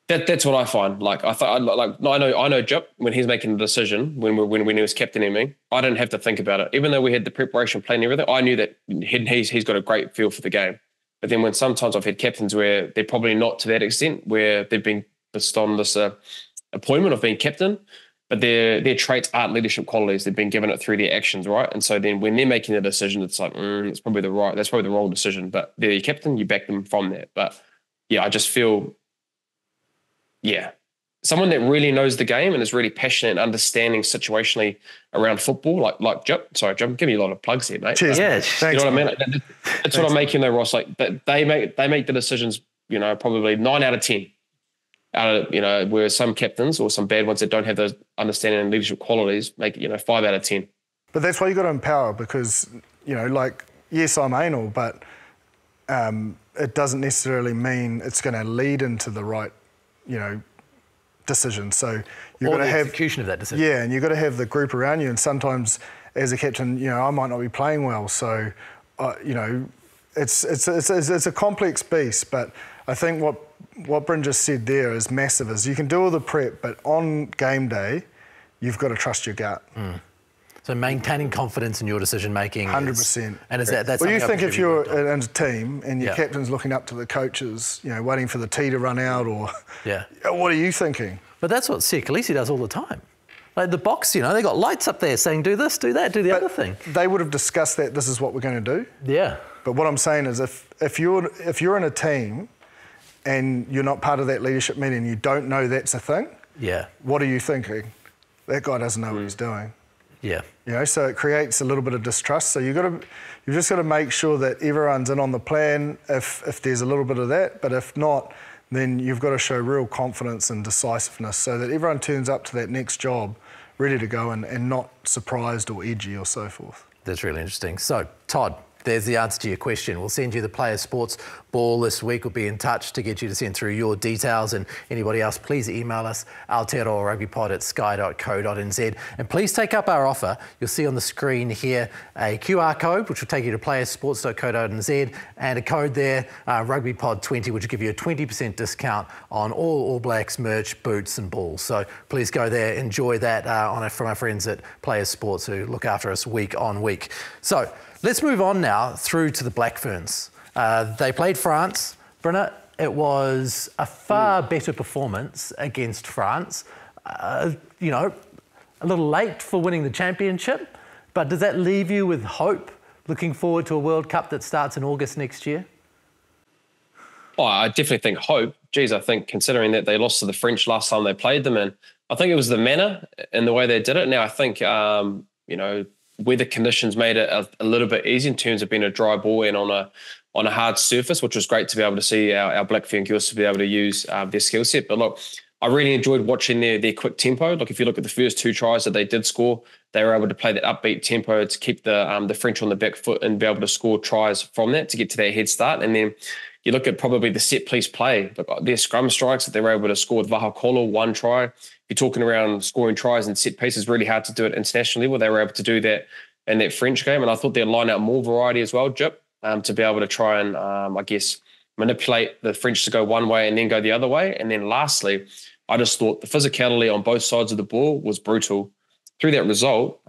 Speaker 3: that's what I find. Like, I know Jip, when he's making a decision, when he was captaining me, I didn't have to think about it. Even though we had the preparation plan and everything, I knew that he's got a great feel for the game. But then when sometimes I've had captains where they're probably not to that extent, where they've been bestowed on this appointment of being captain, but their traits aren't leadership qualities. They've been given it through their actions, right? And so then when they're making a decision, it's like, that's probably the wrong decision. But they're your captain, you back them from that. But yeah, I just feel, someone that really knows the game and is really passionate and understanding situationally around football, like Jip. Sorry, Jip, I'm giving you a lot of plugs here, mate.
Speaker 2: Cheers.
Speaker 1: Yeah,
Speaker 2: thanks,
Speaker 3: you know what I mean? That's what I'm making though, Ross. Like, they make the decisions, you know, probably 9 out of 10. You know, where some captains or some bad ones that don't have those understanding and leadership qualities make, 5 out of 10.
Speaker 2: But that's why you got to empower, because, you know, like, yes, I'm anal, but it doesn't necessarily mean it's going to lead into the right, you know, decision. So you've got to have
Speaker 1: execution of that decision.
Speaker 2: Yeah, and you've got to have the group around you. And sometimes, as a captain, you know, I might not be playing well, so you know, it's a complex beast. But I think what Bryn just said there is massive. Is you can do all the prep, but on game day, you've got to trust your gut.
Speaker 1: So maintaining confidence in your decision making.
Speaker 2: 100%.
Speaker 1: And is that's
Speaker 2: well, you think if you're in a team and your captain's looking up to the coaches, you know, waiting for the tee to run out, or what are you thinking?
Speaker 1: But that's what Khaleesi does all the time. Like the box, you know, they got lights up there saying, do this, do that, do the other thing.
Speaker 2: They would have discussed that this is what we're going to do.
Speaker 1: Yeah.
Speaker 2: But what I'm saying is if you're in a team and you're not part of that leadership meeting, you don't know that's a thing.
Speaker 1: Yeah.
Speaker 2: What are you thinking? That guy doesn't know what he's doing.
Speaker 1: Yeah.
Speaker 2: You know, so it creates a little bit of distrust. So you've just got to make sure that everyone's in on the plan if there's a little bit of that. But if not, then you've got to show real confidence and decisiveness so that everyone turns up to that next job ready to go and not surprised or edgy or so forth.
Speaker 1: That's really interesting. So, Todd, there's the answer to your question. We'll send you the Player Sports Ball this week. We'll be in touch to get you to send through your details, and anybody else, please email us, aotearoa@rugbypod@sky.co.nz. And please take up our offer. You'll see on the screen here a QR code, which will take you to playersports.co.nz, and a code there, RugbyPod20, which will give you a 20% discount on all Blacks merch, boots and balls. So please go there, enjoy that from our friends at Player Sports who look after us week on week. So, let's move on now through to the Black Ferns. They played France. Brenna, it was a far better performance against France. You know, a little late for winning the championship, but does that leave you with hope looking forward to a World Cup that starts in August next year?
Speaker 3: Oh, I definitely think hope. Geez, I think considering that they lost to the French last time they played them, and I think it was the manner and the way they did it. Now, I think, you know, weather conditions made it a little bit easy in terms of being a dry ball and on a hard surface, which was great to be able to see our Black Fern girls to be able to use their skill set. But look, I really enjoyed watching their quick tempo. Look, if you look at the first 2 tries that they did score, they were able to play that upbeat tempo to keep the French on the back foot and be able to score tries from that to get to that head start. And then you look at probably the set piece play, look, their scrum strikes that they were able to score with Vahakolo 1 try, you're talking around scoring tries and set pieces, really hard to do it internationally. Well, they were able to do that in that French game. And I thought they'd line out more variety as well, Jip, to be able to try and, I guess, manipulate the French to go one way and then go the other way. And then lastly, I just thought the physicality on both sides of the ball was brutal. Through that result,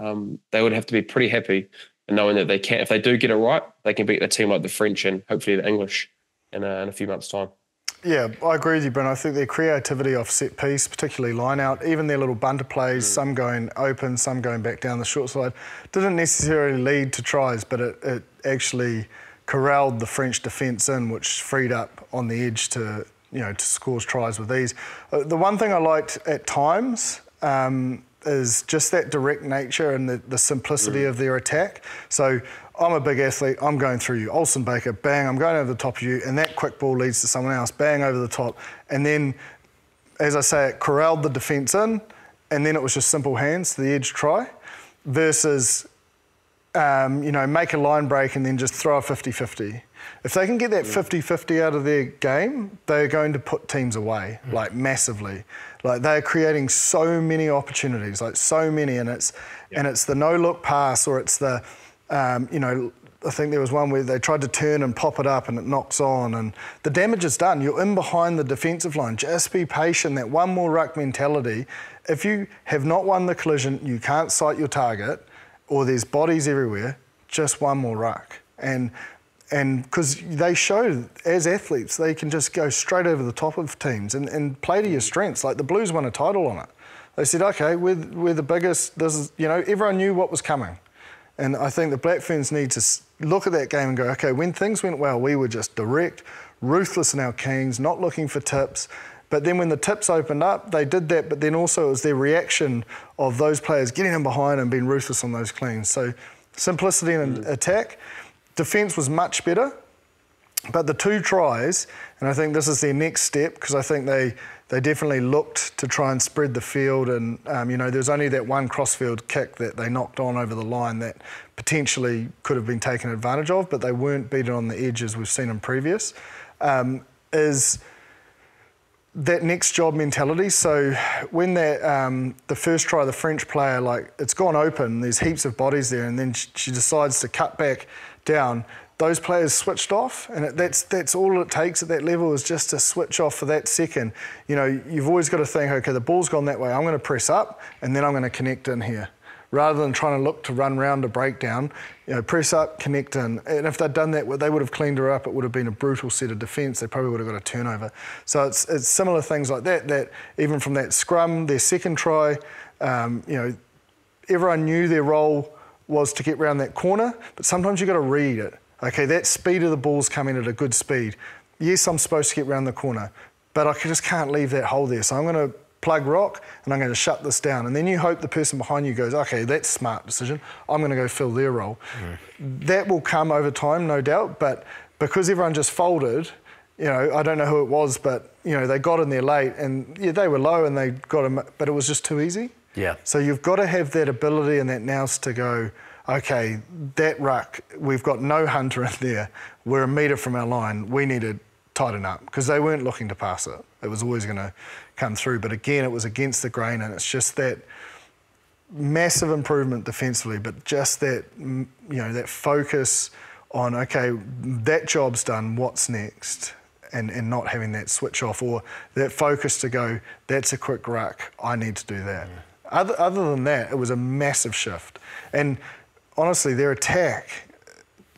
Speaker 3: they would have to be pretty happy and knowing that they can, if they do get it right, they can beat a team like the French and hopefully the English in a few months' time.
Speaker 2: Yeah, I agree with you, Brent. I think their creativity off set piece, particularly line out, even their little bunter plays, some going open, some going back down the short side, didn't necessarily lead to tries, but it actually corralled the French defence in, which freed up on the edge to score tries with ease. The one thing I liked at times is just that direct nature and the simplicity of their attack. So I'm a big athlete, I'm going through you. Olsen Baker, bang, I'm going over the top of you, and that quick ball leads to someone else, bang, over the top. And then, as I say, it corralled the defence in, and then it was just simple hands to the edge try, versus, make a line break and then just throw a 50-50. If they can get that 50-50 out of their game, they're going to put teams away, like massively. Like they're creating so many opportunities, like so many, and it's the no-look pass, or it's the, I think there was one where they tried to turn and pop it up and it knocks on, and the damage is done. You're in behind the defensive line. Just be patient, that one more ruck mentality. If you have not won the collision, you can't sight your target, or there's bodies everywhere, just one more ruck. And because they showed, as athletes, they can just go straight over the top of teams and play to your strengths. Like the Blues won a title on it. They said, okay, we're the biggest, this is, everyone knew what was coming. And I think the Black Ferns need to look at that game and go, okay, when things went well, we were just direct, ruthless in our kings, not looking for tips. But then when the tips opened up, they did that, but then also it was their reaction of those players getting in behind and being ruthless on those cleans. So simplicity in attack. Defence was much better, but the two tries, and I think this is their next step, because I think they definitely looked to try and spread the field, and there's only that one crossfield kick that they knocked on over the line that potentially could have been taken advantage of, but they weren't beaten on the edge as we've seen in previous, is that next job mentality. So when that the first try, the French player, like it's gone open, there's heaps of bodies there, and then she decides to cut back down, those players switched off, and that's all it takes at that level, is just to switch off for that second. You've always got to think, okay, the ball's gone that way, I'm going to press up, and then I'm going to connect in here. Rather than trying to look to run round a breakdown, press up, connect in. And if they'd done that, they would have cleaned her up. It would have been a brutal set of defence. They probably would have got a turnover. So it's similar things like that even from that scrum, their second try, everyone knew their role was to get round that corner, but sometimes you've got to read it. Okay, that speed of the ball's coming at a good speed. Yes, I'm supposed to get round the corner, but I just can't leave that hole there. So I'm going to plug rock and I'm going to shut this down. And then you hope the person behind you goes, okay, that's a smart decision. I'm going to go fill their role. That will come over time, no doubt, but because everyone just folded, I don't know who it was, but, they got in there late and they were low and they got them, but it was just too easy.
Speaker 1: Yeah.
Speaker 2: So you've got to have that ability and that nous to go, okay, that ruck, we've got no hunter in there. We're a metre from our line. We need to tighten up, because they weren't looking to pass it. It was always going to come through. But again, it was against the grain, and it's just that massive improvement defensively, but just that, that focus on, okay, that job's done, what's next? And not having that switch off, or that focus to go, that's a quick ruck, I need to do that. Other than that, it was a massive shift. And honestly, their attack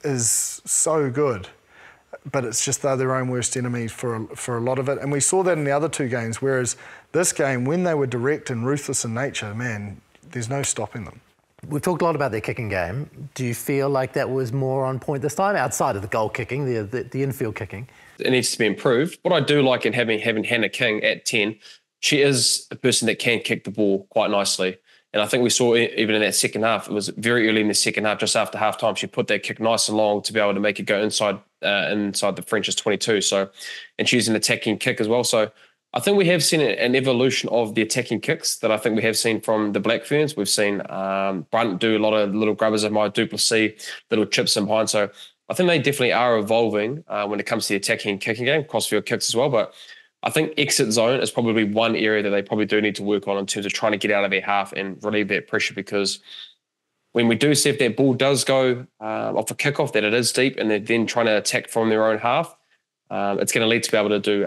Speaker 2: is so good, but it's just they're their own worst enemy for a lot of it. And we saw that in the other two games, whereas this game, when they were direct and ruthless in nature, man, there's no stopping them.
Speaker 1: We've talked a lot about their kicking game. Do you feel like that was more on point this time, outside of the goal kicking, the infield kicking?
Speaker 3: It needs to be improved. What I do like in having Hannah King at 10, she is a person that can kick the ball quite nicely. And I think we saw even in that second half, it was very early in the second half, just after half-time, she put that kick nice and long to be able to make it go inside the French's 22. So, and she's an attacking kick as well. So I think we have seen an evolution of the attacking kicks that I think we have seen from the Black Ferns. We've seen Brunt do a lot of little grubbers of my Duplessis, little chips in behind. So I think they definitely are evolving when it comes to the attacking and kicking game, crossfield kicks as well. But I think exit zone is probably one area that they probably do need to work on in terms of trying to get out of their half and relieve that pressure, because when we do see if that ball does go off a kickoff, that it is deep, and they're then trying to attack from their own half, it's going to lead to be able to do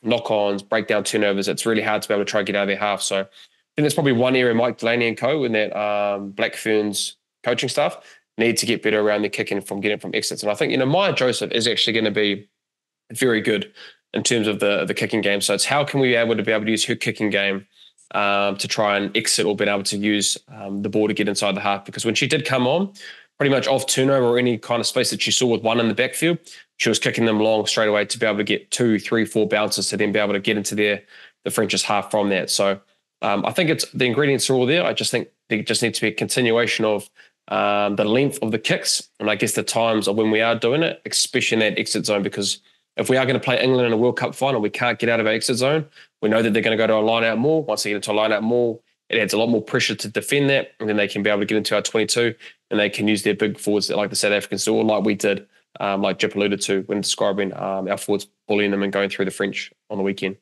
Speaker 3: knock-ons, break down turnovers. It's really hard to be able to try and get out of their half. So I think that's probably one area Mike Delaney and co in that Black Ferns coaching staff need to get better around their kicking from getting from exits. And I think, Maya Joseph is actually going to be very good in terms of the kicking game. So it's how can we be able to use her kicking game to try and exit, or being able to use the ball to get inside the half. Because when she did come on, pretty much off turnover or any kind of space that she saw with one in the backfield, she was kicking them long straight away to be able to get 2, 3, 4 bounces to then be able to get into the French's half from that. So I think it's the ingredients are all there. I just think there just needs to be a continuation of the length of the kicks, and I guess the times of when we are doing it, especially in that exit zone, because if we are going to play England in a World Cup final, we can't get out of our exit zone. We know that they're going to go to a line-out maul. Once they get into a line-out maul, it adds a lot more pressure to defend that, and then they can be able to get into our 22, and they can use their big forwards that, like the South Africans do, or like we did, like Jip alluded to when describing our forwards bullying them and going through the French on the weekend.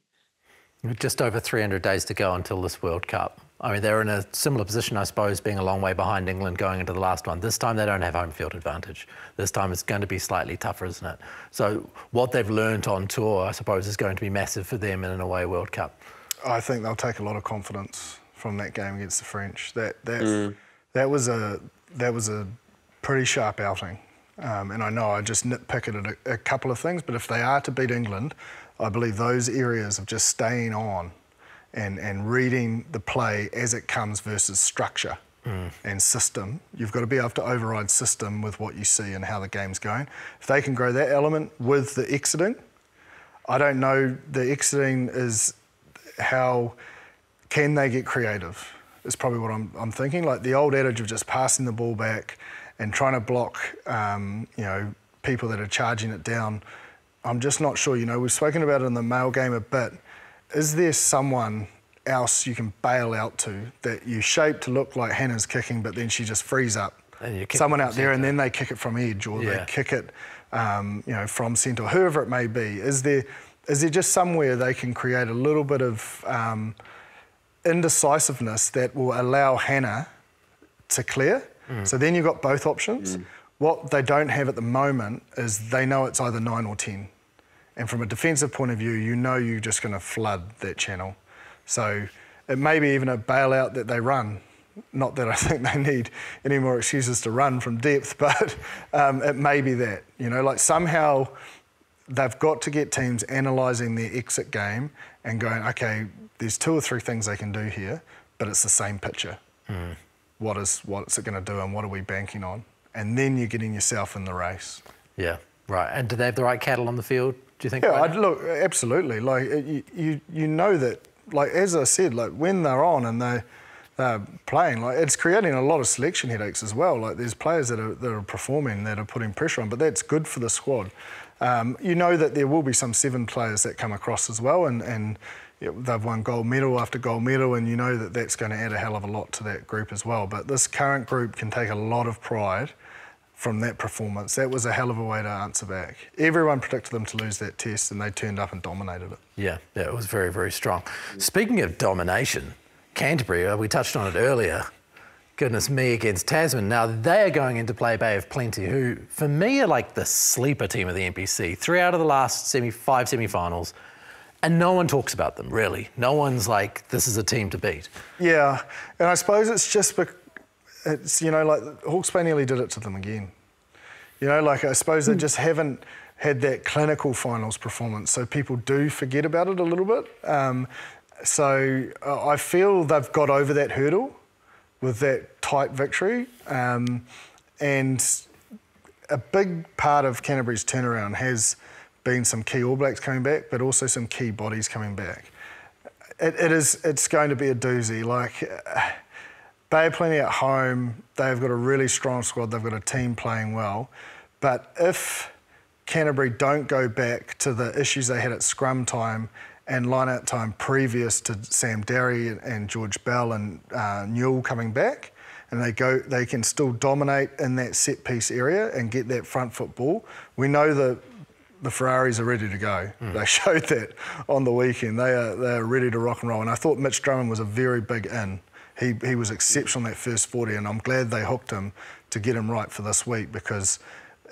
Speaker 1: Just over 300 days to go until this World Cup. I mean, they're in a similar position, I suppose, being a long way behind England going into the last one. This time they don't have home field advantage. This time it's going to be slightly tougher, isn't it? So what they've learnt on tour, I suppose, is going to be massive for them in an away World Cup. I
Speaker 2: think they'll take a lot of confidence from that game against the French. That was a pretty sharp outing. And I know I just nitpicked at a couple of things, but if they are to beat England, I believe those areas of just staying on and reading the play as it comes versus structure and system. You've got to be able to override system with what you see and how the game's going. If they can grow that element with the exiting, I don't know, the exiting is how can they get creative is probably what I'm thinking. Like the old adage of just passing the ball back and trying to block, people that are charging it down. I'm just not sure. We've spoken about it in the male game a bit. Is there someone else you can bail out to that you shape to look like Hannah's kicking, but then she just frees up? Someone out there, and then they kick it from edge, or they kick it, from centre, whoever it may be. Is there just somewhere they can create a little bit of indecisiveness that will allow Hannah to clear? So then you've got both options. What they don't have at the moment is they know it's either 9 or 10. And from a defensive point of view, you're just going to flood that channel. So it may be even a bailout that they run. Not that I think they need any more excuses to run from depth, but it may be that. Like somehow they've got to get teams analysing their exit game and going, okay, there's 2 or 3 things they can do here, but it's the same picture. What's it going to do, and what are we banking on? And then you're getting yourself in the race. Yeah, right. And do they have the right cattle on the field, do you think? Yeah, look, absolutely. Like, you know that, like, as I said, like, when they're on and they're playing, like, it's creating a lot of selection headaches as well. Like, there's players that are performing, that are putting pressure on, but that's good for the squad. You know that there will be some 7 players that come across as well, and they've won gold medal after gold medal, and you know that that's going to add a hell of a lot to that group as well. But this current group can take a lot of pride from that performance. That was a hell of a way to answer back. Everyone predicted them to lose that test, and they turned up and dominated it. Yeah, it was very, very strong. Speaking of domination, Canterbury, we touched on it earlier. Goodness me, against Tasman. Now, they are going into play Bay of Plenty, who, for me, are like the sleeper team of the NPC. 3 out of the last 5 semi-finals, and no one talks about them, really. No one's like, this is a team to beat. Yeah, and I suppose it's just it's, like Hawke's Bay nearly did it to them again. Like I suppose they just haven't had that clinical finals performance, so people do forget about it a little bit. So I feel they've got over that hurdle with that tight victory. And a big part of Canterbury's turnaround has been some key All Blacks coming back, but also some key bodies coming back. It's going to be a doozy. Like, Bay of Plenty at home, they've got a really strong squad, they've got a team playing well. But if Canterbury don't go back to the issues they had at scrum time and line-out time previous to Sam Derry and George Bell and Newell coming back, and they can still dominate in that set-piece area and get that front foot ball. We know the Ferraris are ready to go. They showed that on the weekend. They are ready to rock and roll. And I thought Mitch Drummond was a very big in. He was exceptional in that first 40, and I'm glad they hooked him to get him right for this week, because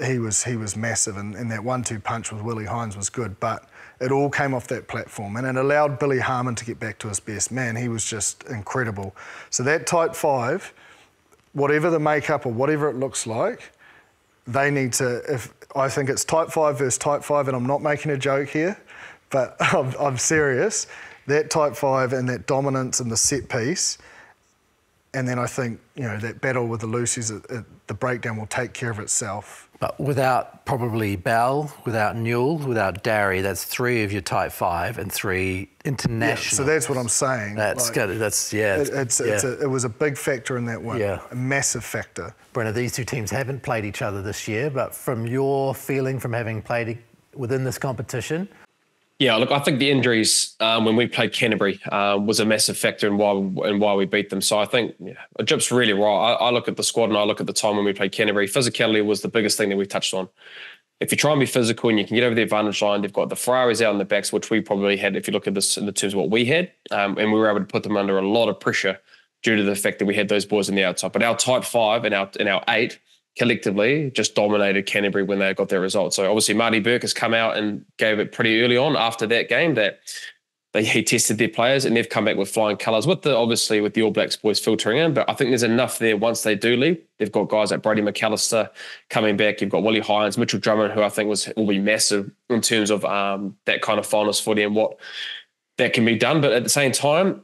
Speaker 2: he was massive, and that 1-2 punch with Willie Hines was good. But it all came off that platform, and it allowed Billy Harmon to get back to his best. Man, he was just incredible. So that tight 5, whatever the makeup or whatever it looks like, they need to, I think it's tight 5 versus tight 5, and I'm not making a joke here, but I'm serious. That tight 5 and that dominance and the set piece, and then I think, that battle with the Lucy's, the breakdown will take care of itself.
Speaker 1: But without probably Bell, without Newell, without Darry, that's 3 of your tight 5 and 3 international.
Speaker 2: Yeah, so that's what I'm saying.
Speaker 1: That's good.
Speaker 2: It was a big factor in that one.
Speaker 1: Yeah.
Speaker 2: A massive factor.
Speaker 1: Brenna, these two teams haven't played each other this year, but from your feeling from having played within this competition?
Speaker 3: Yeah, look, I think the injuries when we played Canterbury was a massive factor in why we beat them. So I think Jip's really right. I look at the squad and I look at the time when we played Canterbury. Physicality was the biggest thing that we touched on. If you try and be physical and you can get over the advantage line, they've got the Ferraris out in the backs, which we probably had, if you look at this in the terms of what we had, and we were able to put them under a lot of pressure due to the fact that we had those boys on the outside. But our tight 5 and our 8 collectively just dominated Canterbury when they got their result. So obviously Marty Burke has come out and gave it pretty early on after that game that he tested their players, and they've come back with flying colours with the All Blacks boys filtering in. But I think there's enough there once they do leave. They've got guys like Brady McAllister coming back. You've got Willie Hines, Mitchell Drummond, who I think will be massive in terms of that kind of finals footy and what that can be done. But at the same time,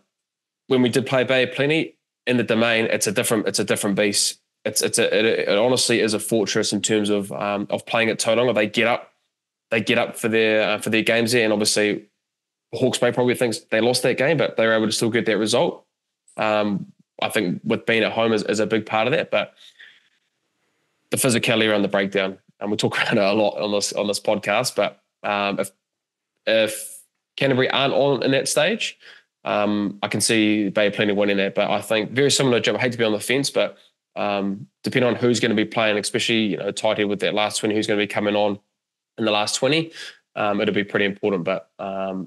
Speaker 3: when we did play Bay of Plenty in the Domain, it's a different beast. It honestly is a fortress in terms of playing at Tauranga. They get up for their games there, and obviously Hawke's Bay probably thinks they lost that game, but they were able to still get that result. I think with being at home is a big part of that, but the physicality around the breakdown, and we talk about it a lot on this podcast. But if Canterbury aren't on in that stage, I can see Bay of Plenty winning that. But I think very similar to Jim. I hate to be on the fence, but depending on who's going to be playing, especially tighty with that last 20, who's going to be coming on in the last 20, it'll be pretty important. But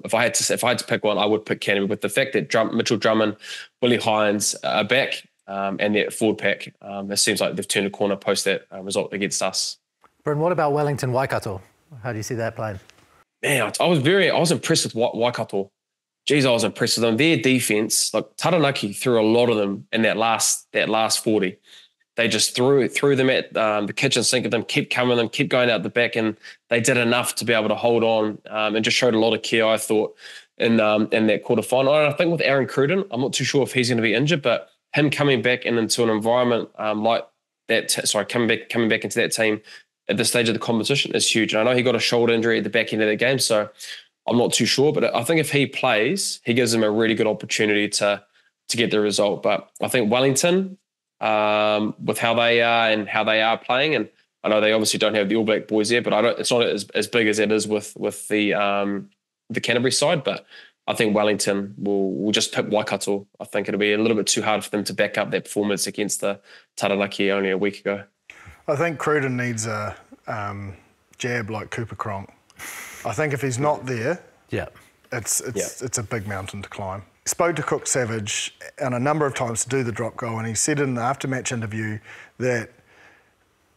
Speaker 3: if I had to pick one, I would pick Canterbury with the fact that Mitchell Drummond, Willie Hines are back, and their forward pack. It seems like they've turned a corner post that result against us.
Speaker 1: Bryn, what about Wellington Waikato? How do you see that playing?
Speaker 3: Man, I was impressed with Waikato. Geez, I was impressed with them. Their defense, like Taranaki threw a lot of them in that last 40. They just threw them at the kitchen sink of them, kept coming them, kept going out the back, and they did enough to be able to hold on and just showed a lot of care, I thought, in that quarterfinal. And I think with Aaron Cruden, I'm not too sure if he's going to be injured, but him coming back into an environment like that, coming back into that team at this stage of the competition is huge. And I know he got a shoulder injury at the back end of the game, so I'm not too sure, but I think if he plays, he gives them a really good opportunity to get the result. But I think Wellington, with how they are and how they are playing, and I know they obviously don't have the All Black boys there, but it's not as big as it is with the Canterbury side. But I think Wellington will just pick Waikato. I think it'll be a little bit too hard for them to back up their performance against the Taranaki only a week ago.
Speaker 2: I think Cruden needs a jab like Cooper Cronk. I think if he's not there, it's a big mountain to climb. Spoke to Cook Savage and a number of times to do the drop goal, and he said in the after-match interview that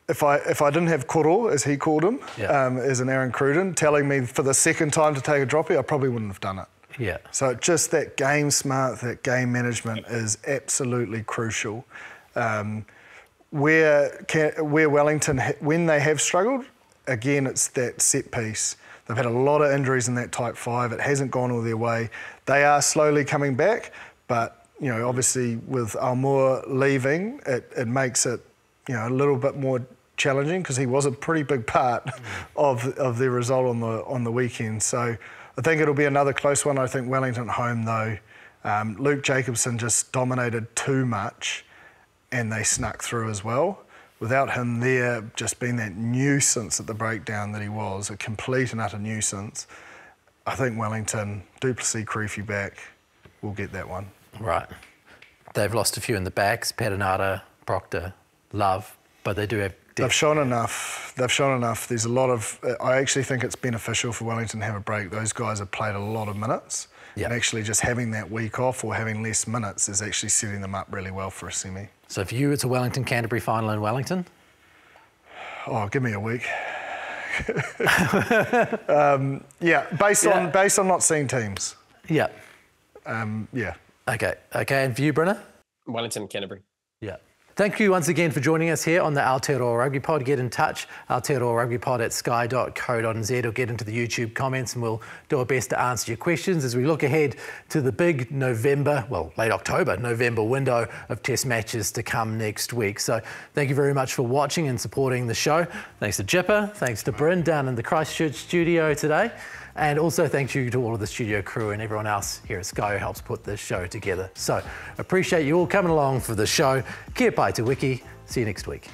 Speaker 2: if I didn't have Koro, as he called him, as an Aaron Cruden, telling me for the second time to take a droppie, I probably wouldn't have done it. Yeah. So just that game smart, that game management is absolutely crucial. Where Wellington, when they have struggled, again, it's that set piece. They've had a lot of injuries in that tight 5. It hasn't gone all their way. They are slowly coming back, but obviously with Almour leaving, it makes it a little bit more challenging, because he was a pretty big part of their result on the weekend. So I think it'll be another close one. I think Wellington at home though, Luke Jacobson just dominated too much, and they snuck through as well. Without him there, just being that nuisance at the breakdown that he was, a complete and utter nuisance, I think Wellington, Duplessis, Creefy back, will get that one.
Speaker 1: Right. They've lost a few in the backs, Perenara, Proctor, Love, but they do have
Speaker 2: They've shown enough. They've shown enough. There's a lot of. I actually think it's beneficial for Wellington to have a break. Those guys have played a lot of minutes, and actually just having that week off or having less minutes is actually setting them up really well for a semi.
Speaker 1: So for you, it's a Wellington-Canterbury final in Wellington?
Speaker 2: Oh, give me a week. Based on not seeing teams.
Speaker 1: Yeah.
Speaker 2: Yeah.
Speaker 1: Okay, and for you, Brynner?
Speaker 3: Wellington, Canterbury.
Speaker 1: Yeah. Thank you once again for joining us here on the Aotearoa Rugby Pod. Get in touch, aotearoarugbypod@sky.co.nz, or get into the YouTube comments and we'll do our best to answer your questions as we look ahead to the big late October, November window of test matches to come next week. So thank you very much for watching and supporting the show. Thanks to Jipper, thanks to Bryn down in the Christchurch studio today. And also thank you to all of the studio crew and everyone else here at Sky who helps put this show together. So appreciate you all coming along for the show. Kia pai te wiki. See you next week.